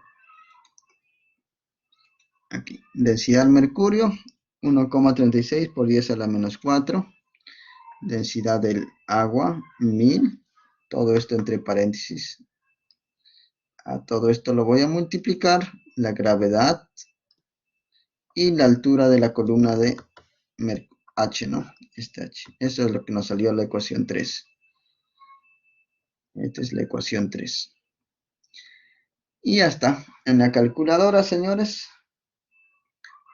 Aquí, densidad del mercurio, 1,36 por 10 a la menos 4. Densidad del agua, 1000. Todo esto entre paréntesis. A todo esto lo voy a multiplicar, la gravedad y la altura de la columna de H, ¿no? Este H. Eso es lo que nos salió la ecuación 3. Esta es la ecuación 3. Y ya está. En la calculadora, señores,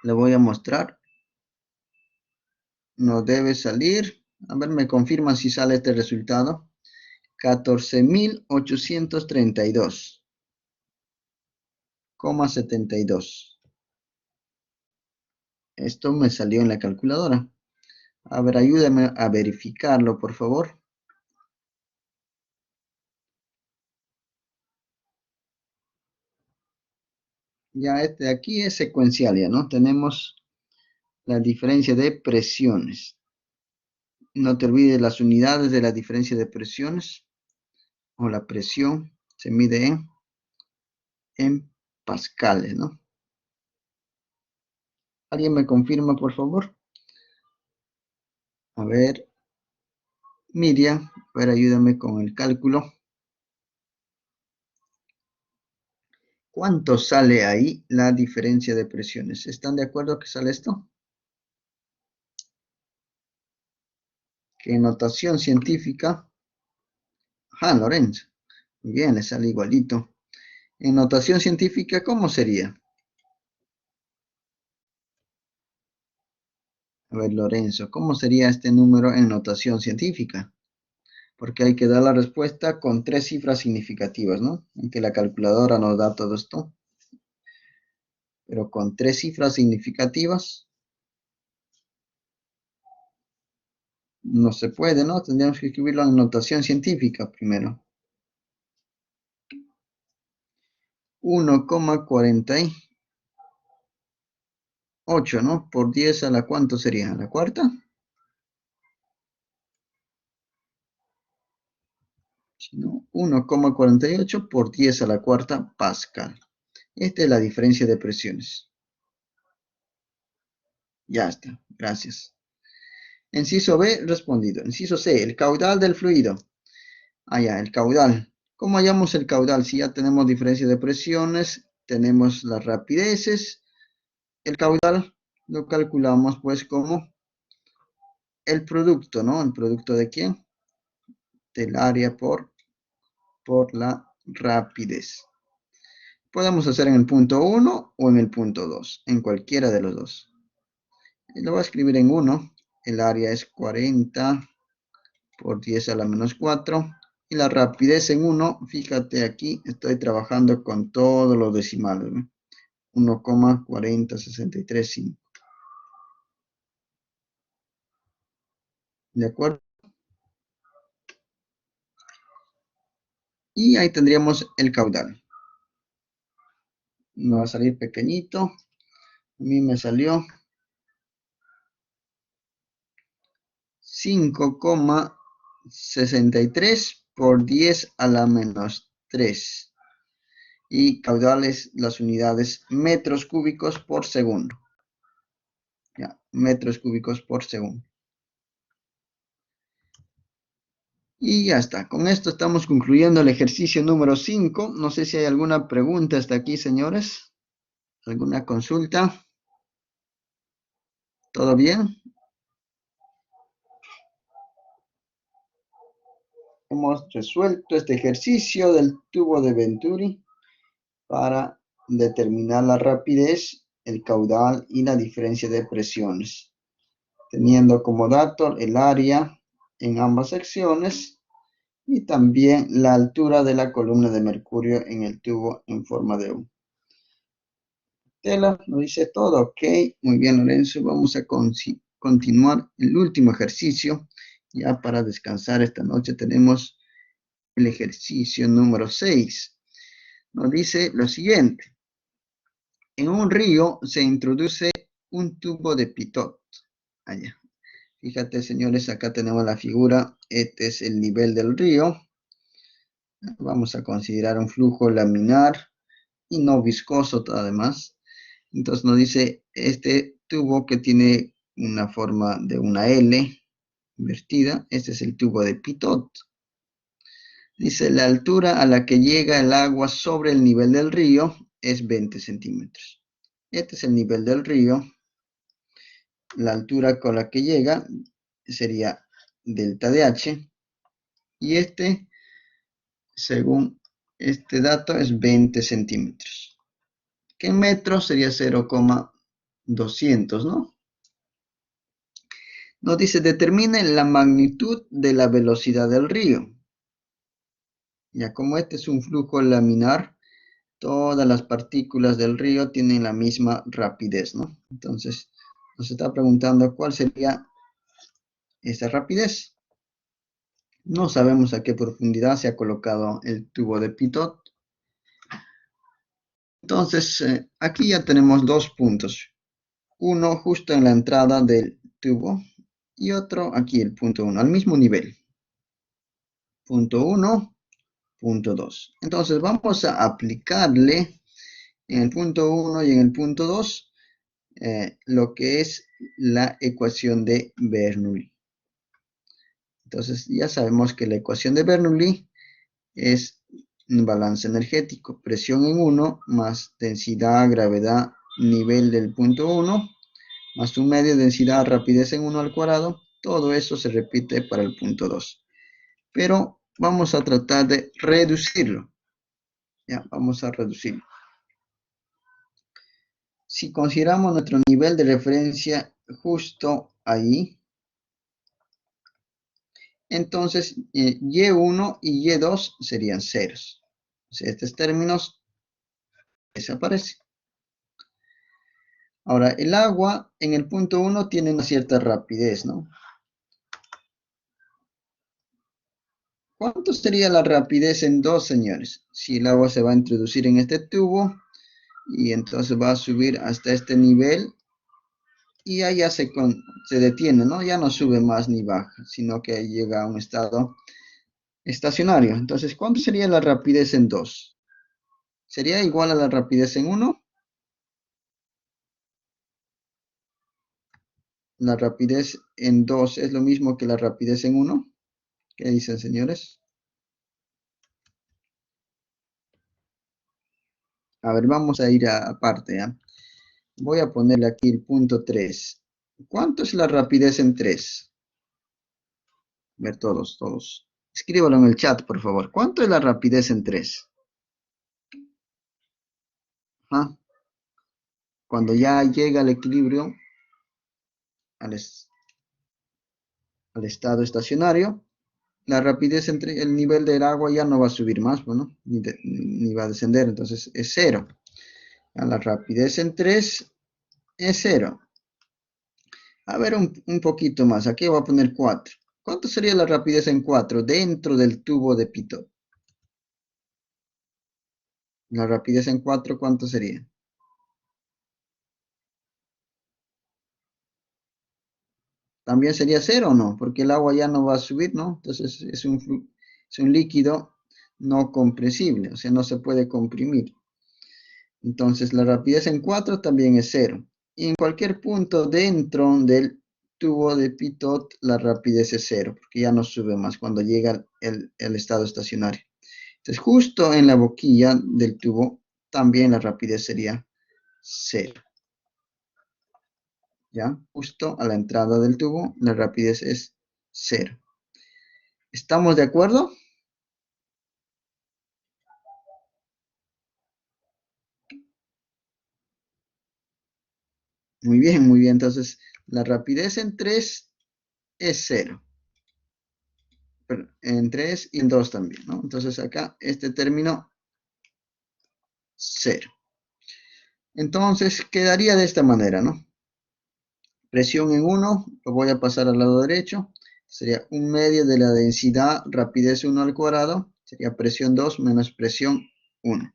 le voy a mostrar. Nos debe salir. A ver, me confirman si sale este resultado. 14.832,72. Esto me salió en la calculadora. A ver, ayúdame a verificarlo, por favor. Ya este de aquí es secuencial, ya, ¿no? Tenemos la diferencia de presiones. No te olvides las unidades de la diferencia de presiones. o la presión se mide en pascales, ¿no? ¿Alguien me confirma, por favor? A ver, Miriam, a ver, ayúdame con el cálculo. ¿Cuánto sale ahí la diferencia de presiones? ¿Están de acuerdo que sale esto? Que en notación científica, Lorenzo, muy bien, le sale igualito. En notación científica, ¿cómo sería? A ver, Lorenzo, ¿cómo sería este número en notación científica? Porque hay que dar la respuesta con 3 cifras significativas, ¿no? Aunque la calculadora nos da todo esto, pero con 3 cifras significativas no se puede, ¿no? Tendríamos que escribirlo en notación científica primero. 1,48, ¿no? Por 10 a la ¿cuánto sería? ¿A la cuarta? No, 1,48 por 10 a la cuarta Pascal. Esta es la diferencia de presiones. Ya está, gracias. Inciso B, respondido. Inciso C, el caudal del fluido. Ya, el caudal. ¿Cómo hallamos el caudal? Si ya tenemos diferencia de presiones, tenemos las rapideces. El caudal lo calculamos pues como el producto, ¿no? ¿El producto de quién? Del área por la rapidez. Podemos hacer en el punto 1 o en el punto 2, en cualquiera de los dos. Lo voy a escribir en 1. El área es 40 por 10 a la menos 4. Y la rapidez en 1, fíjate aquí, estoy trabajando con todos los decimales, ¿no? 1,40635. ¿De acuerdo? Y ahí tendríamos el caudal. Me va a salir pequeñito. A mí me salió 5,63 por 10 a la menos 3. Y caudales, las unidades metros cúbicos por segundo. Ya, metros cúbicos por segundo. Y ya está. Con esto estamos concluyendo el ejercicio número 5. No sé si hay alguna pregunta hasta aquí, señores. ¿Alguna consulta? ¿Todo bien? Hemos resuelto este ejercicio del tubo de Venturi para determinar la rapidez, el caudal y la diferencia de presiones, teniendo como dato el área en ambas secciones y también la altura de la columna de mercurio en el tubo en forma de U. Tela nos dice todo, ok, muy bien Lorenzo, vamos a continuar el último ejercicio, ya para descansar esta noche tenemos el ejercicio número 6. Nos dice lo siguiente, en un río se introduce un tubo de pitot, allá. Fíjate señores, acá tenemos la figura, este es el nivel del río, vamos a considerar un flujo laminar y no viscoso además. Entonces nos dice este tubo que tiene una forma de una L invertida. Este es el tubo de pitot. Dice la altura a la que llega el agua sobre el nivel del río es 20 centímetros. Este es el nivel del río. La altura con la que llega sería delta de H. Y este, según este dato, es 20 centímetros. Que en metros sería 0,200, ¿no? Nos dice, determine la magnitud de la velocidad del río. Ya como este es un flujo laminar, todas las partículas del río tienen la misma rapidez, ¿no? Entonces, nos está preguntando cuál sería esa rapidez. No sabemos a qué profundidad se ha colocado el tubo de pitot. Entonces, aquí ya tenemos dos puntos. Uno justo en la entrada del tubo y otro aquí, el punto 1, al mismo nivel. Punto 1 punto 2. Entonces vamos a aplicarle en el punto 1 y en el punto 2 lo que es la ecuación de Bernoulli. Entonces ya sabemos que la ecuación de Bernoulli es un balance energético, presión en 1 más densidad, gravedad, nivel del punto 1, más un medio, densidad, rapidez en 1 al cuadrado. Todo eso se repite para el punto 2. Pero vamos a tratar de reducirlo. Ya, vamos a reducirlo. Si consideramos nuestro nivel de referencia justo ahí, entonces Y1 y Y2 serían ceros. Entonces, estos términos desaparecen. Ahora, el agua en el punto 1 tiene una cierta rapidez, ¿no? ¿Cuánto sería la rapidez en 2, señores? Si el agua se va a introducir en este tubo y entonces va a subir hasta este nivel y allá se detiene, ¿no? Ya no sube más ni baja, sino que llega a un estado estacionario. Entonces, ¿cuánto sería la rapidez en 2? ¿Sería igual a la rapidez en 1? ¿La rapidez en 2 es lo mismo que la rapidez en 1? ¿Qué dicen, señores? A ver, vamos a ir aparte, ¿ya? Voy a ponerle aquí el punto 3. ¿Cuánto es la rapidez en 3? A ver, todos. Escríbalo en el chat, por favor. ¿Cuánto es la rapidez en 3? ¿Ah? Cuando ya llega al equilibrio, al, al estado estacionario, la rapidez entre el nivel del agua ya no va a subir más, bueno, ni va a descender, entonces es cero. La rapidez en 3 es cero. A ver, un poquito más, aquí voy a poner 4. ¿Cuánto sería la rapidez en 4 dentro del tubo de Pitot? La rapidez en 4, ¿cuánto sería? También sería cero, ¿no? Porque el agua ya no va a subir, ¿no? Entonces es un líquido no compresible, o sea, no se puede comprimir. Entonces la rapidez en 4 también es cero. Y en cualquier punto dentro del tubo de Pitot la rapidez es cero, porque ya no sube más cuando llega el estado estacionario. Entonces justo en la boquilla del tubo también la rapidez sería cero. ¿Ya? Justo a la entrada del tubo la rapidez es cero. ¿Estamos de acuerdo? Muy bien, muy bien. Entonces, la rapidez en 3 es cero. Pero en 3 y en 2 también, ¿no? Entonces, acá este término, cero. Entonces, quedaría de esta manera, ¿no? Presión en 1, lo voy a pasar al lado derecho. Sería un medio de la densidad, rapidez 1 al cuadrado. Sería presión 2 menos presión 1.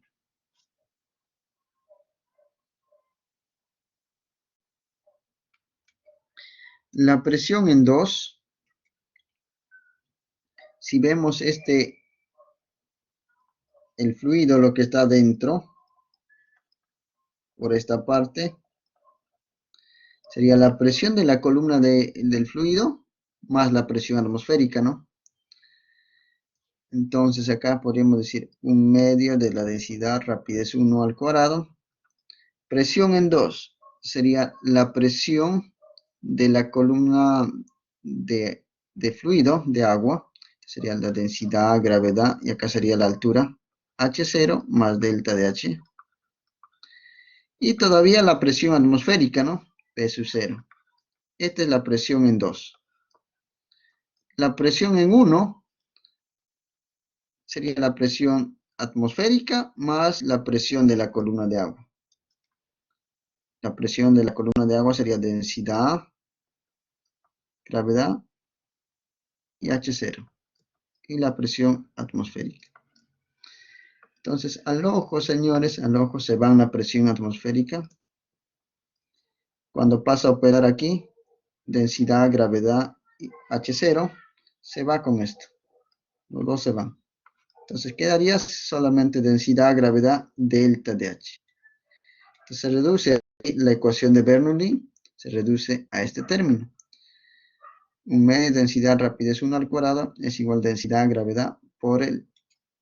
La presión en 2, si vemos el fluido, lo que está dentro, por esta parte, sería la presión de la columna del fluido más la presión atmosférica, ¿no? Entonces acá podríamos decir un medio de la densidad rapidez 1 al cuadrado. Presión en 2 sería la presión de la columna de fluido, de agua. Sería la densidad, gravedad, y acá sería la altura, H0 más delta de H. Y todavía la presión atmosférica, ¿no? P sub 0. Esta es la presión en 2. La presión en 1 sería la presión atmosférica más la presión de la columna de agua. La presión de la columna de agua sería densidad, gravedad y H0. Y la presión atmosférica. Entonces, al ojo, señores, al ojo se va una presión atmosférica. Cuando pasa a operar aquí, densidad, gravedad y H0, se va con esto. Los dos se van. Entonces quedaría solamente densidad, gravedad, delta de H. Entonces se reduce la ecuación de Bernoulli, se reduce a este término. Un medio de densidad, rapidez 1 al cuadrado es igual a densidad, gravedad por el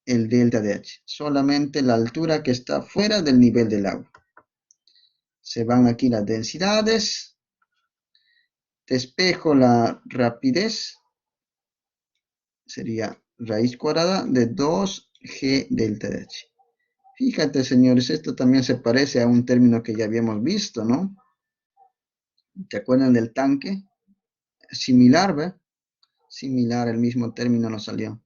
delta de H. Solamente la altura que está fuera del nivel del agua. Se van aquí las densidades. Despejo la rapidez. Sería raíz cuadrada de 2G delta de H. Fíjate, señores, esto también se parece a un término que ya habíamos visto, ¿no? ¿Te acuerdan del tanque? Similar, ¿ve? Similar, el mismo término nos salió.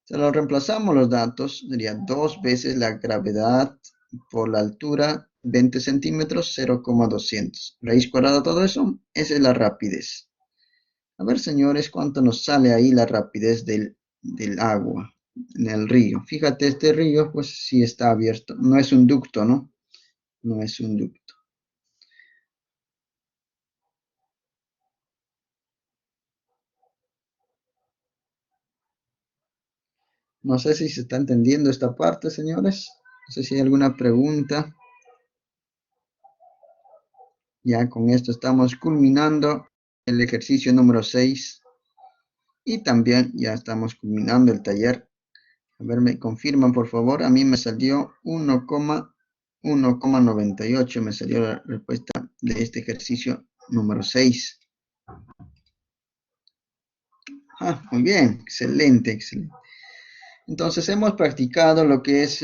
Se lo reemplazamos los datos, sería 2 veces la gravedad por la altura, 20 centímetros, 0,200. Raíz cuadrada, todo eso, esa es la rapidez. A ver, señores, ¿cuánto nos sale ahí la rapidez del agua en el río? Fíjate, este río, pues sí está abierto. No es un ducto, ¿no? No es un ducto. No sé si se está entendiendo esta parte, señores. No sé si hay alguna pregunta. Ya con esto estamos culminando el ejercicio número 6. Y también ya estamos culminando el taller. A ver, me confirman, por favor. A mí me salió 1,98. Me salió la respuesta de este ejercicio número 6. Muy bien, excelente, excelente. Entonces hemos practicado lo que es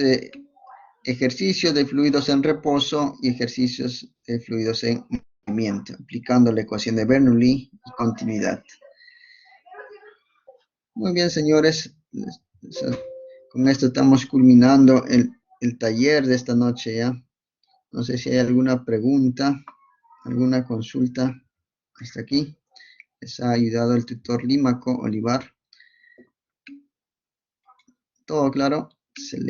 ejercicios de fluidos en reposo y ejercicios de fluidos en movimiento, aplicando la ecuación de Bernoulli y continuidad. Muy bien, señores. Con esto estamos culminando el taller de esta noche ya. No sé si hay alguna pregunta, alguna consulta hasta aquí. Les ha ayudado el tutor Límaco Olivar. ¿Todo claro? Excelente.